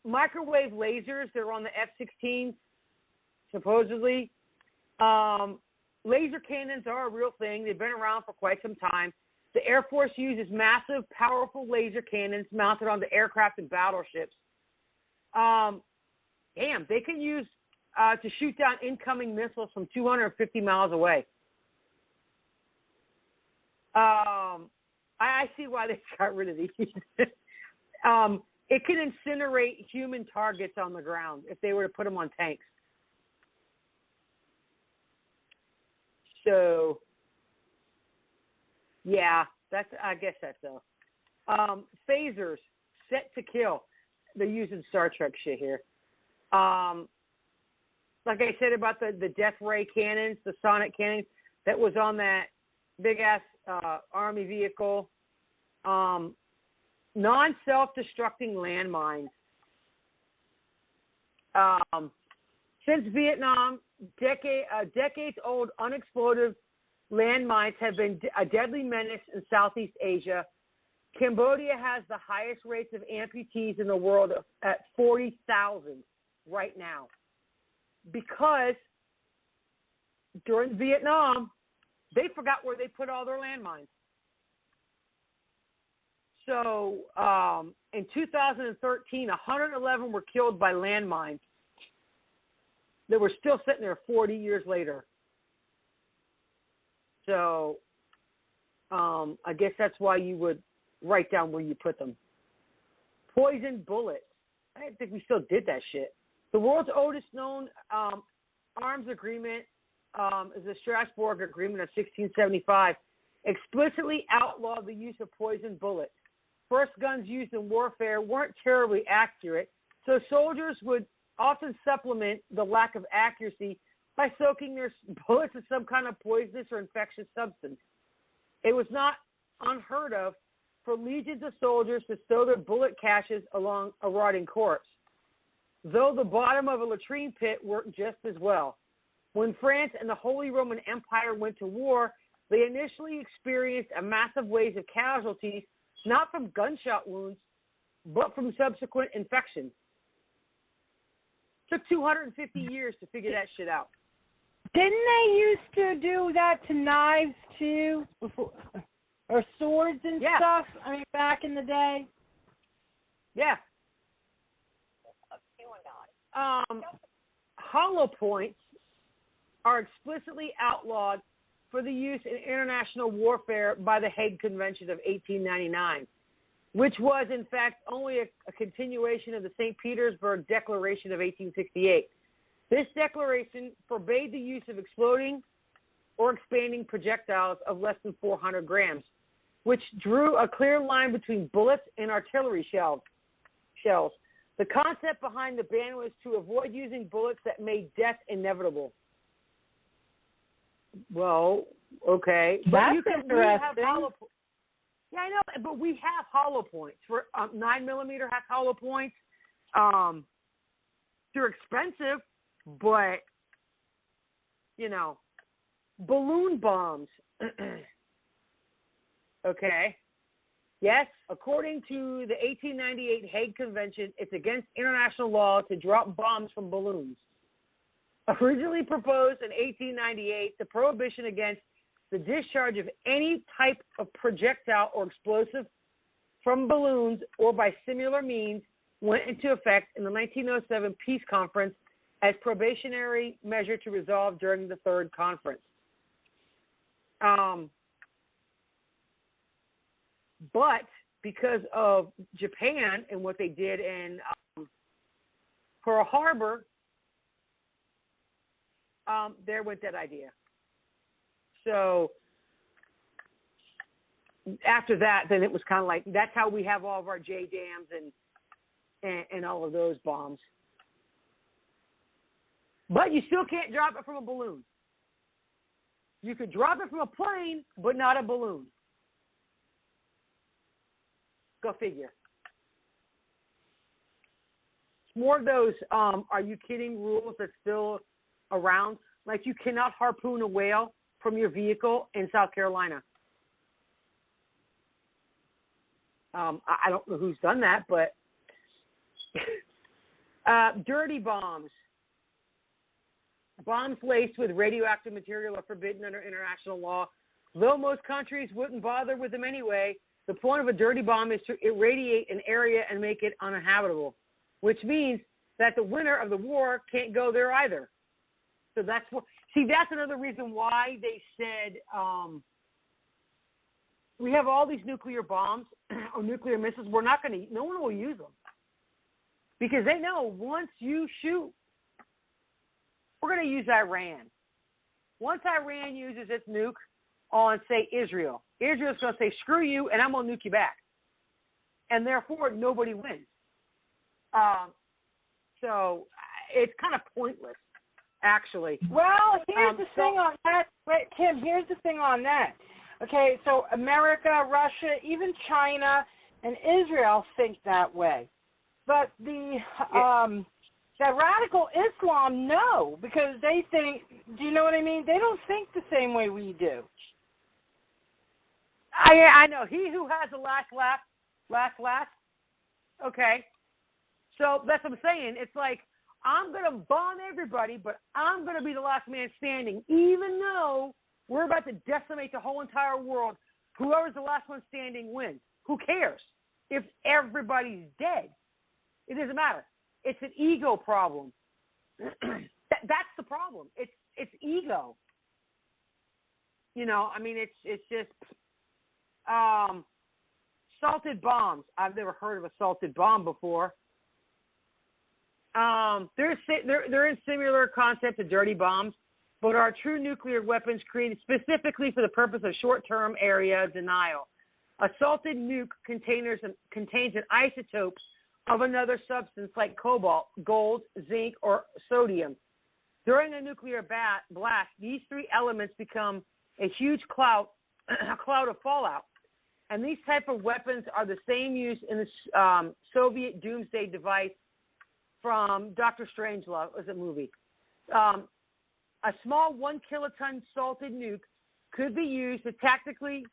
Microwave lasers, they're on the F-16s, supposedly. Laser cannons are a real thing. They've been around for quite some time. The Air Force uses massive, powerful laser cannons mounted onto aircraft and battleships. They can use to shoot down incoming missiles from 250 miles away. I see why they got rid of these. It can incinerate human targets on the ground if they were to put them on tanks. So, yeah, I guess that's so. Phasers, set to kill. They're using Star Trek shit here. Like I said about the death ray cannons, the sonic cannons, that was on that big-ass Army vehicle. Non-self-destructing landmines. Since Vietnam, decades-old unexploded landmines have been a deadly menace in Southeast Asia. Cambodia has the highest rates of amputees in the world at 40,000 right now. Because during Vietnam, they forgot where they put all their landmines. So in 2013, 111 were killed by landmines that were still sitting there 40 years later. So I guess that's why you would write down where you put them. Poison bullets. I didn't think we still did that shit. The world's oldest known arms agreement is the Strasbourg Agreement of 1675, explicitly outlawed the use of poison bullets. First guns used in warfare weren't terribly accurate, so soldiers would often supplement the lack of accuracy by soaking their bullets in some kind of poisonous or infectious substance. It was not unheard of for legions of soldiers to stow their bullet caches along a rotting corpse, though the bottom of a latrine pit worked just as well. When France and the Holy Roman Empire went to war, they initially experienced a massive wave of casualties, not from gunshot wounds, but from subsequent infections. Took 250 years to figure that shit out. Didn't they used to do that to knives too, before, or swords and stuff? I mean, back in the day. Yeah. Hollow points are explicitly outlawed for the use in international warfare by the Hague Convention of 1899, which was, in fact, only a continuation of the St. Petersburg Declaration of 1868. This declaration forbade the use of exploding or expanding projectiles of less than 400 grams, which drew a clear line between bullets and artillery shells. The concept behind the ban was to avoid using bullets that made death inevitable. Well, okay. That's interesting. Yeah, I know, but we have hollow points. For 9mm has hollow points. They're expensive, but, you know, balloon bombs. Okay. Yes, according to the 1898 Hague Convention, it's against international law to drop bombs from balloons. Originally proposed in 1898, the prohibition against the discharge of any type of projectile or explosive from balloons or by similar means went into effect in the 1907 Peace Conference as probationary measure to resolve during the Third Conference. But because of Japan and what they did in Pearl Harbor, there went that idea. So after that, then it was kind of like, that's how we have all of our JDAMs and all of those bombs. But you still can't drop it from a balloon. You could drop it from a plane, but not a balloon. Go figure. More of those are you kidding rules that's still around. Like you cannot harpoon a whale from your vehicle in South Carolina. I don't know who's done that, but dirty bombs. Bombs laced with radioactive material are forbidden under international law. Though most countries wouldn't bother with them anyway, the point of a dirty bomb is to irradiate an area and make it uninhabitable, which means that the winner of the war can't go there either. So that's what. See, that's another reason why they said we have all these nuclear bombs or nuclear missiles. We're not going to. No one will use them because they know once you shoot, we're going to use Iran. Once Iran uses its nuke on, say, Israel's going to say, screw you, and I'm going to nuke you back. And therefore, nobody wins. So it's kind of pointless, actually. Well, here's the thing on that. Wait, Tim, here's the thing on that. Okay, so America, Russia, even China, and Israel think that way. But the radical Islam, no, because they think, do you know what I mean? They don't think the same way we do. I know. He who has the last laugh. Okay. So that's what I'm saying. It's like, I'm going to bomb everybody, but I'm going to be the last man standing, even though we're about to decimate the whole entire world. Whoever's the last one standing wins. Who cares if everybody's dead? It doesn't matter. It's an ego problem. That's the problem. It's ego. You know, I mean, it's just salted bombs. I've never heard of a salted bomb before. They're in similar concept to dirty bombs, but are true nuclear weapons created specifically for the purpose of short-term area denial. A salted nuke contains an isotope of another substance like cobalt, gold, zinc, or sodium. During a nuclear blast, these three elements become a huge cloud of fallout. And these type of weapons are the same used in the Soviet doomsday device from Dr. Strangelove, as a movie. A small 1 kiloton salted nuke could be used to tactically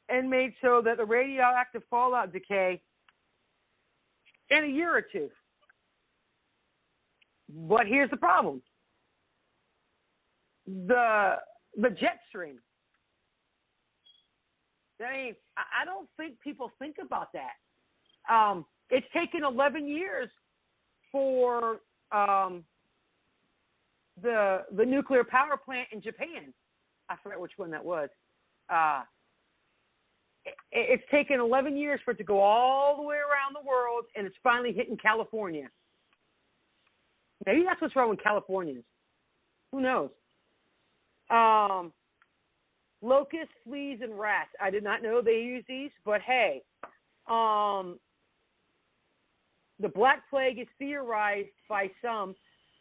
and made so that the radioactive fallout decay in a year or two. But here's the problem. The jet stream. I mean, I don't think people think about that. It's taken 11 years for the nuclear power plant in Japan. I forget which one that was. It's taken 11 years for it to go all the way around the world, and it's finally hitting California. Maybe that's what's wrong with Californians. Who knows? Locusts, fleas, and rats. I did not know they use these, but hey. The Black Plague is theorized by some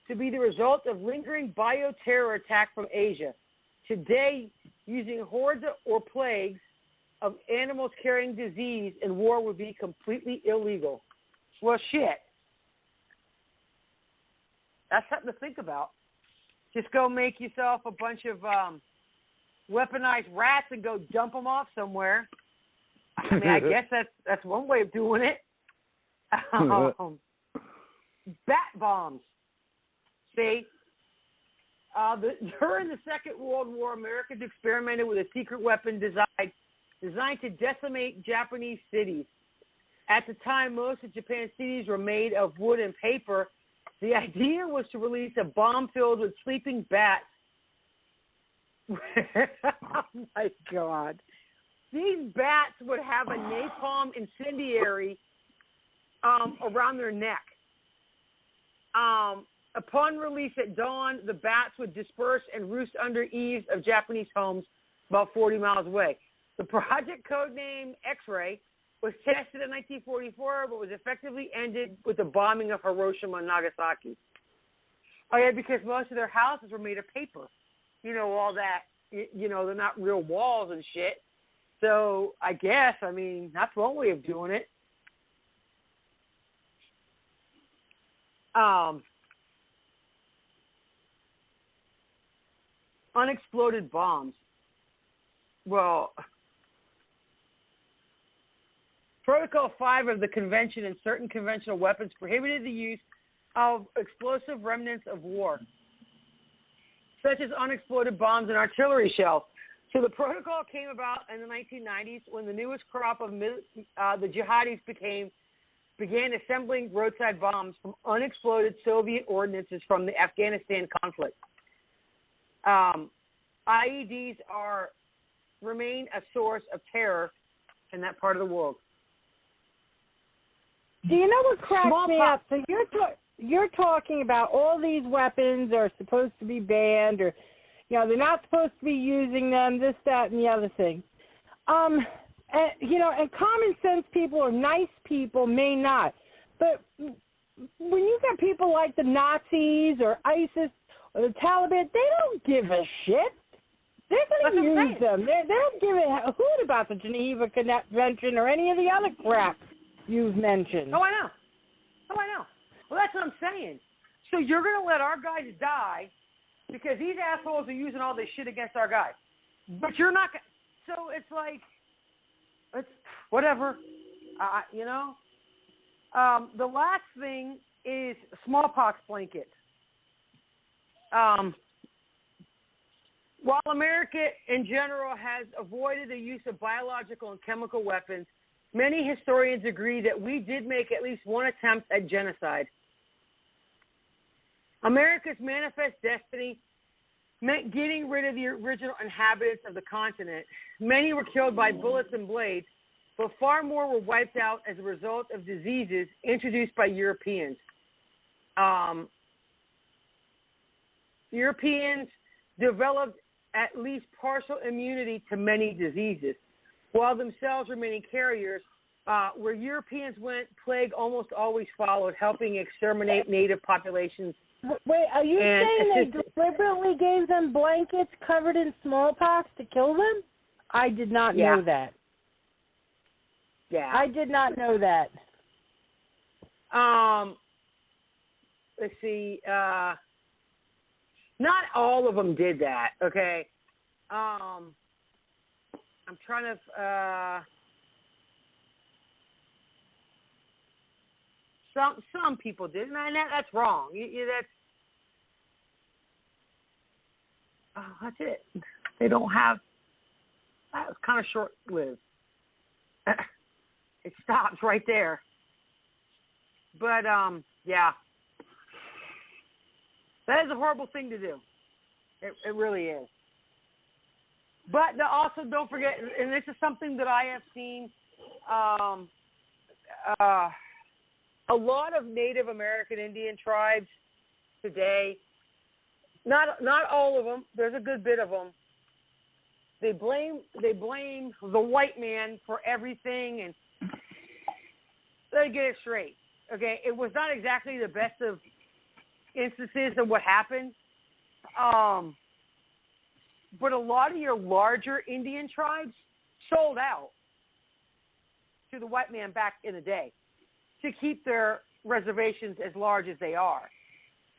to be the result of lingering bioterror attack from Asia. Today, using hordes or plagues of animals carrying disease in war would be completely illegal. Well, shit. That's something to think about. Just go make yourself a bunch of weaponized rats and go dump them off somewhere. I mean, I guess that's one way of doing it. Bat bombs. See, during the Second World War, Americans experimented with a secret weapon designed to decimate Japanese cities. At the time, most of Japan's cities were made of wood and paper. The idea was to release a bomb filled with sleeping bats. Oh, my God. These bats would have a napalm incendiary around their neck. Upon release at dawn, the bats would disperse and roost under eaves of Japanese homes about 40 miles away. The project codename X-Ray was tested in 1944, but was effectively ended with the bombing of Hiroshima and Nagasaki. Oh, yeah, because most of their houses were made of paper. You know, all that, you know, they're not real walls and shit. So I guess, I mean, that's one way of doing it. Unexploded bombs. Well, Protocol 5 of the Convention and certain conventional weapons prohibited the use of explosive remnants of war, such as unexploded bombs and artillery shells. So the protocol came about in the 1990s when the newest crop of the jihadis began assembling roadside bombs from unexploded Soviet ordnances from the Afghanistan conflict. IEDs remain a source of terror in that part of the world. Do you know what cracks me up? So you're talking about all these weapons are supposed to be banned, or they're not supposed to be using them. This, that, and the other thing. And common sense people or nice people may not, but when you got people like the Nazis or ISIS or the Taliban, they don't give a shit. They're going to use them. They don't give a hoot about the Geneva Convention or any of the other crap you've mentioned. Oh, I know. Well, that's what I'm saying. So you're going to let our guys die because these assholes are using all this shit against our guys. But you're not going to. So it's like, it's whatever, The last thing is smallpox blankets. While America in general has avoided the use of biological and chemical weapons, many historians agree that we did make at least one attempt at genocide. America's manifest destiny meant getting rid of the original inhabitants of the continent. Many were killed by bullets and blades, but far more were wiped out as a result of diseases introduced by Europeans. Europeans developed at least partial immunity to many diseases, while themselves remaining carriers. Where Europeans went, plague almost always followed, helping exterminate native populations. Wait, are you saying they deliberately gave them blankets covered in smallpox to kill them? I did not know that. Yeah. I did not know that. Let's see. Not all of them did that, okay? I'm trying to... Some people did, and that's wrong. That's it. They don't have. That was kind of short-lived. It stops right there. But yeah, that is a horrible thing to do. It really is. But also, don't forget, and this is something that I have seen. A lot of Native American Indian tribes today, not all of them, there's a good bit of them, they blame the white man for everything, and let me get it straight. Okay, it was not exactly the best of instances of what happened, but a lot of your larger Indian tribes sold out to the white man back in the day to keep their reservations as large as they are.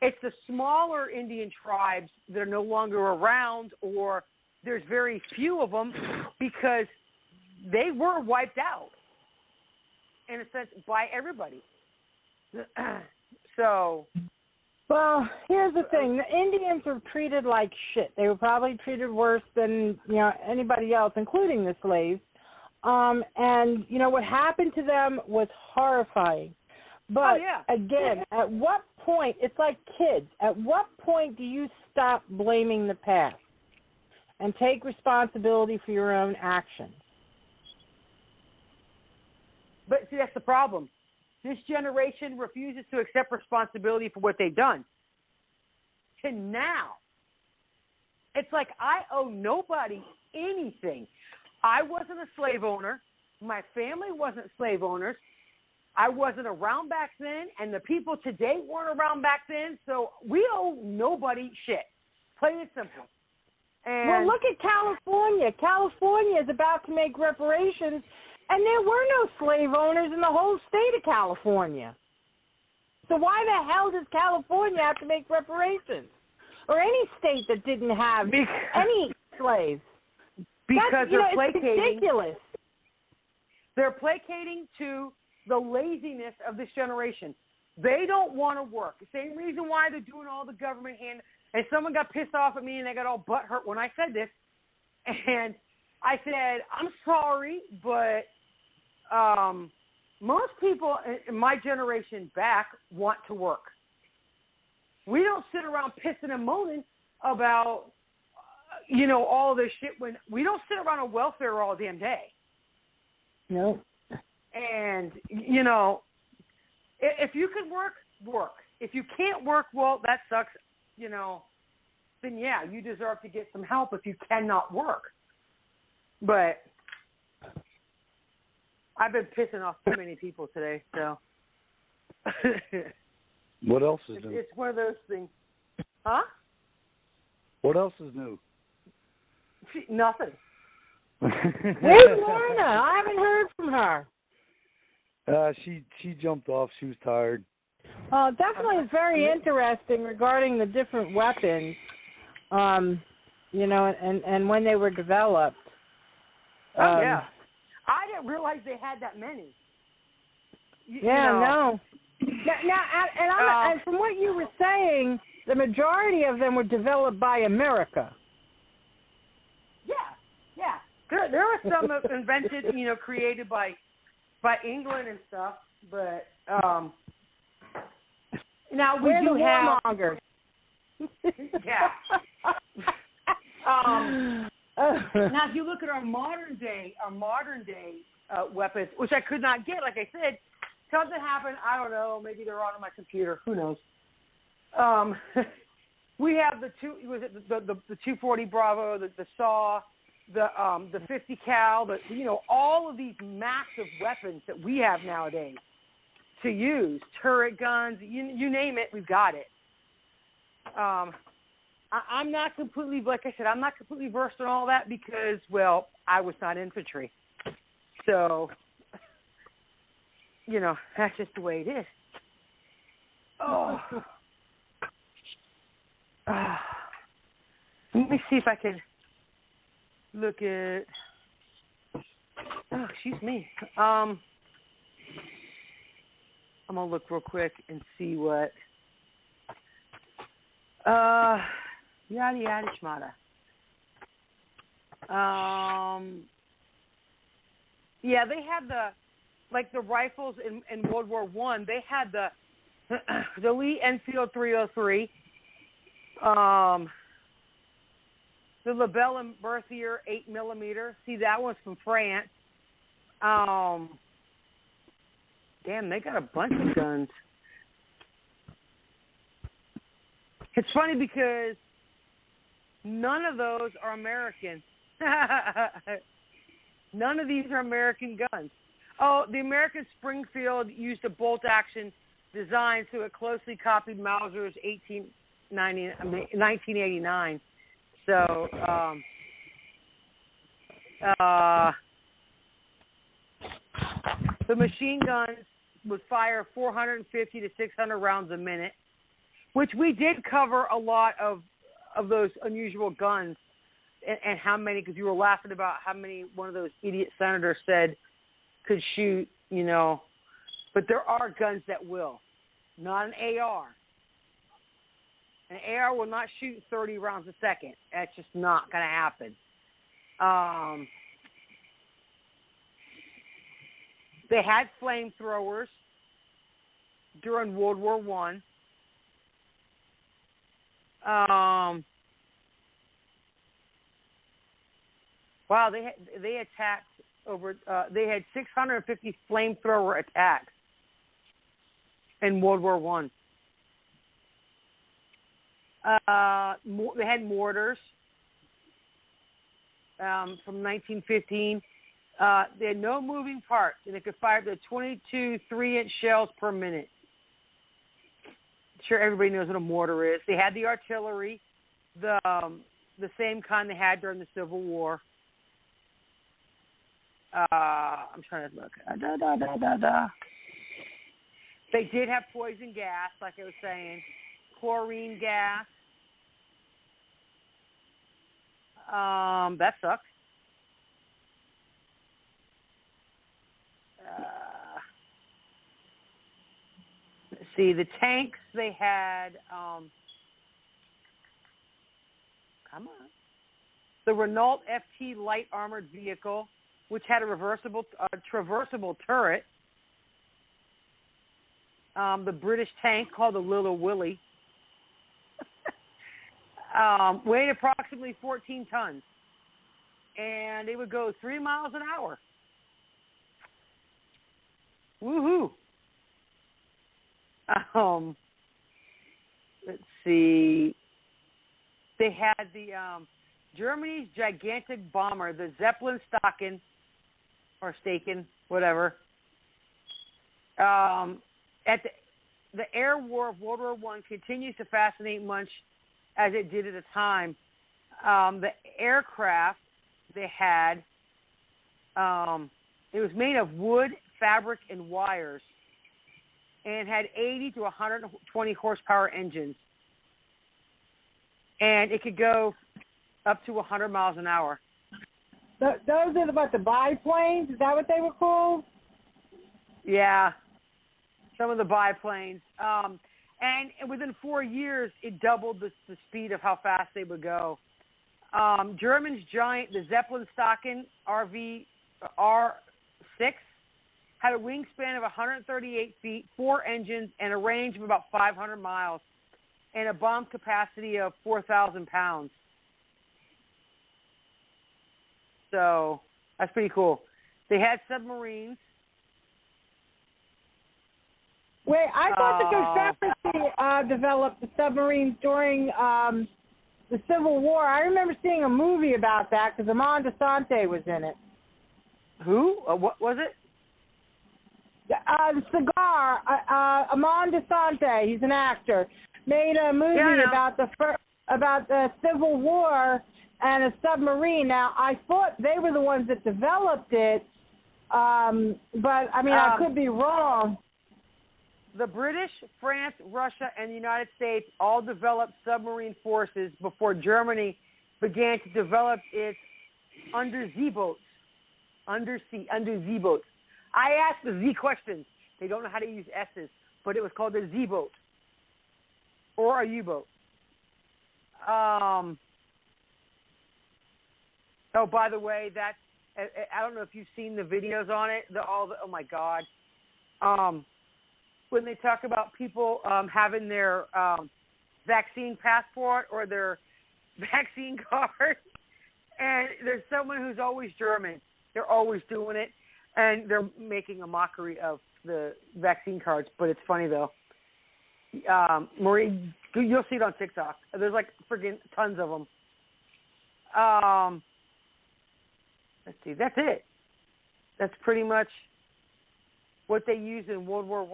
It's the smaller Indian tribes that are no longer around, or there's very few of them because they were wiped out, in a sense, by everybody. So... Well, here's the thing. The Indians were treated like shit. They were probably treated worse than, anybody else, including the slaves. And, what happened to them was horrifying. But, again, at what point, it's like kids, at what point do you stop blaming the past and take responsibility for your own actions? But, see, that's the problem. This generation refuses to accept responsibility for what they've done. To now, it's like I owe nobody anything. I wasn't a slave owner. My family wasn't slave owners. I wasn't around back then, and the people today weren't around back then, so we owe nobody shit. Plain and simple. And well, look at California. California is about to make reparations. And there were no slave owners in the whole state of California. So why the hell does California have to make reparations? Or any state that didn't have any slaves? Because they're placating. It's ridiculous. They're placating to the laziness of this generation. They don't want to work. The same reason why they're doing all the government hand. And someone got pissed off at me and they got all butthurt when I said this. And I said, I'm sorry, but most people in my generation back want to work. We don't sit around pissing and moaning about, all this shit when we don't sit around on welfare all damn day. No. And, if you can work, work. If you can't work, well, that sucks, then yeah, you deserve to get some help if you cannot work. But I've been pissing off too many people today, so. What else is new? It's one of those things. Huh? What else is new? Nothing. Where's Lorna? I haven't heard from her. She jumped off. She was tired. Definitely it's very interesting regarding the different weapons, and when they were developed. Yeah. I didn't realize they had that many. No. Now, and from what you were saying, the majority of them were developed by America. Yeah. There were some invented, created by England and stuff, but now we do have. Yeah. Now, if you look at our modern day weapons, which I could not get, like I said, something happened. I don't know. Maybe they're on my computer. Who knows? We have the 240 Bravo, the Saw, the 50 cal, all of these massive weapons that we have nowadays to use, turret guns, you name it, we've got it. I'm not completely, like I said, I'm not completely versed in all that because, well, I was not infantry. So, that's just the way it is. Let me see if I can look at, excuse me. I'm going to look real quick and see what, yada yada shmata. Yeah, they had the rifles in World War I. They had the Lee Enfield 303, the Lebel and Berthier 8mm. See, that one's from France. Damn, they got a bunch of guns. It's funny because none of those are American. None of these are American guns. Oh, the American Springfield used a bolt-action design, so it closely copied Mauser's 1989. So, the machine guns would fire 450 to 600 rounds a minute, which we did cover a lot of those unusual guns and how many, because you were laughing about how many one of those idiot senators said could shoot, you know. But there are guns that will. Not an AR. An AR will not shoot 30 rounds a second. That's just not going to happen. They had flamethrowers during World War I. Wow, they attacked over. They had 650 flamethrower attacks in World War I. They had mortars from 1915. They had no moving parts, and they could fire up to 22 3-inch shells per minute. I'm sure everybody knows what a mortar is. They had the artillery, the same kind they had during the Civil War. I'm trying to look. They did have poison gas, like I was saying, chlorine gas. That sucks. Let's see, the tanks they had. Come on. The Renault FT light armored vehicle, which had a traversable turret. The British tank called the Little Willie. Weighed approximately 14 tons. And it would go 3 miles an hour. Woohoo. Let's see. They had the Germany's gigantic bomber, the Zeppelin Staken, whatever. At the air war of World War I continues to fascinate much as it did at the time. The aircraft they had, it was made of wood, fabric, and wires, and had 80 to 120 horsepower engines. And it could go up to 100 miles an hour. Those are about the biplanes? Is that what they were called? Yeah, some of the biplanes. And within 4 years, it doubled the speed of how fast they would go. German's giant, the Zeppelin Staken R6, had a wingspan of 138 feet, 4 engines, and a range of about 500 miles, and a bomb capacity of 4,000 pounds. So that's pretty cool. They had submarines. Wait, I thought the Confederacy developed the submarines during the Civil War. I remember seeing a movie about that because Amon Desante was in it. Who? What was it? The cigar. Amon Desante, he's an actor, made a movie about the Civil War and a submarine. Now, I thought they were the ones that developed it, but I mean, I could be wrong. The British, France, Russia, and the United States all developed submarine forces before Germany began to develop its undersea boats. Undersea boats. I asked the Z questions. They don't know how to use S's, but it was called a Z-boat or a U-boat. Oh, by the way, I don't know if you've seen the videos on it. Oh my God. When they talk about people having their vaccine passport or their vaccine card, and there's someone who's always German. They're always doing it, and they're making a mockery of the vaccine cards, but it's funny, though. Marie, you'll see it on TikTok. There's like friggin' tons of them. Let's see. That's it. That's pretty much what they used in World War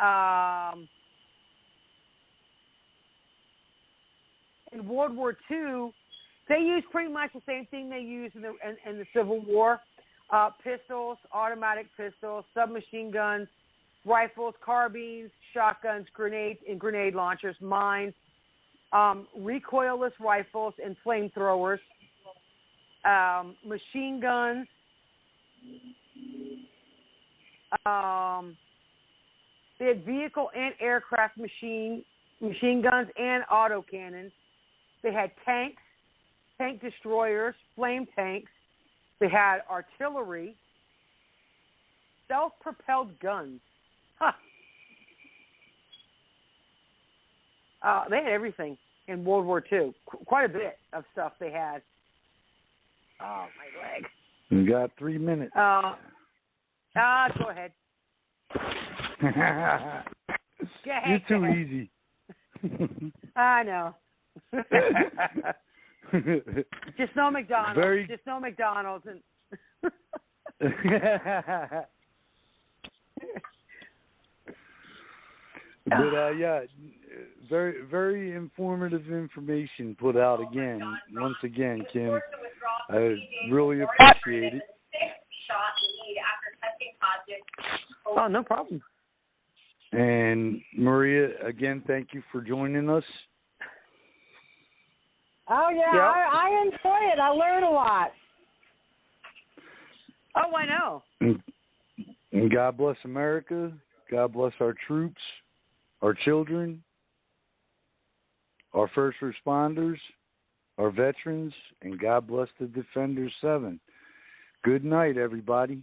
I. In World War II, they used pretty much the same thing they used in the Civil War. Pistols, automatic pistols, submachine guns, rifles, carbines, shotguns, grenades, and grenade launchers, mines, recoilless rifles and flamethrowers, machine guns, they had vehicle and aircraft machine guns and autocannons. They had tanks, tank destroyers, flame tanks. They had artillery, self-propelled guns. Huh. They had everything in World War II. Quite a bit of stuff they had. Oh, my leg. You got 3 minutes. Go ahead. You're too easy. I know. Just no McDonald's. Just no McDonald's. And But yeah, very, very informative information put out again. Once again, Kim, I really appreciate it. Oh, no problem. And Maria, again, thank you for joining us. Oh yeah, Yep. I enjoy it. I learn a lot. Oh, I know. And God bless America. God bless our troops, our children, our first responders, our veterans, and God bless the Defenders 7. Good night, everybody.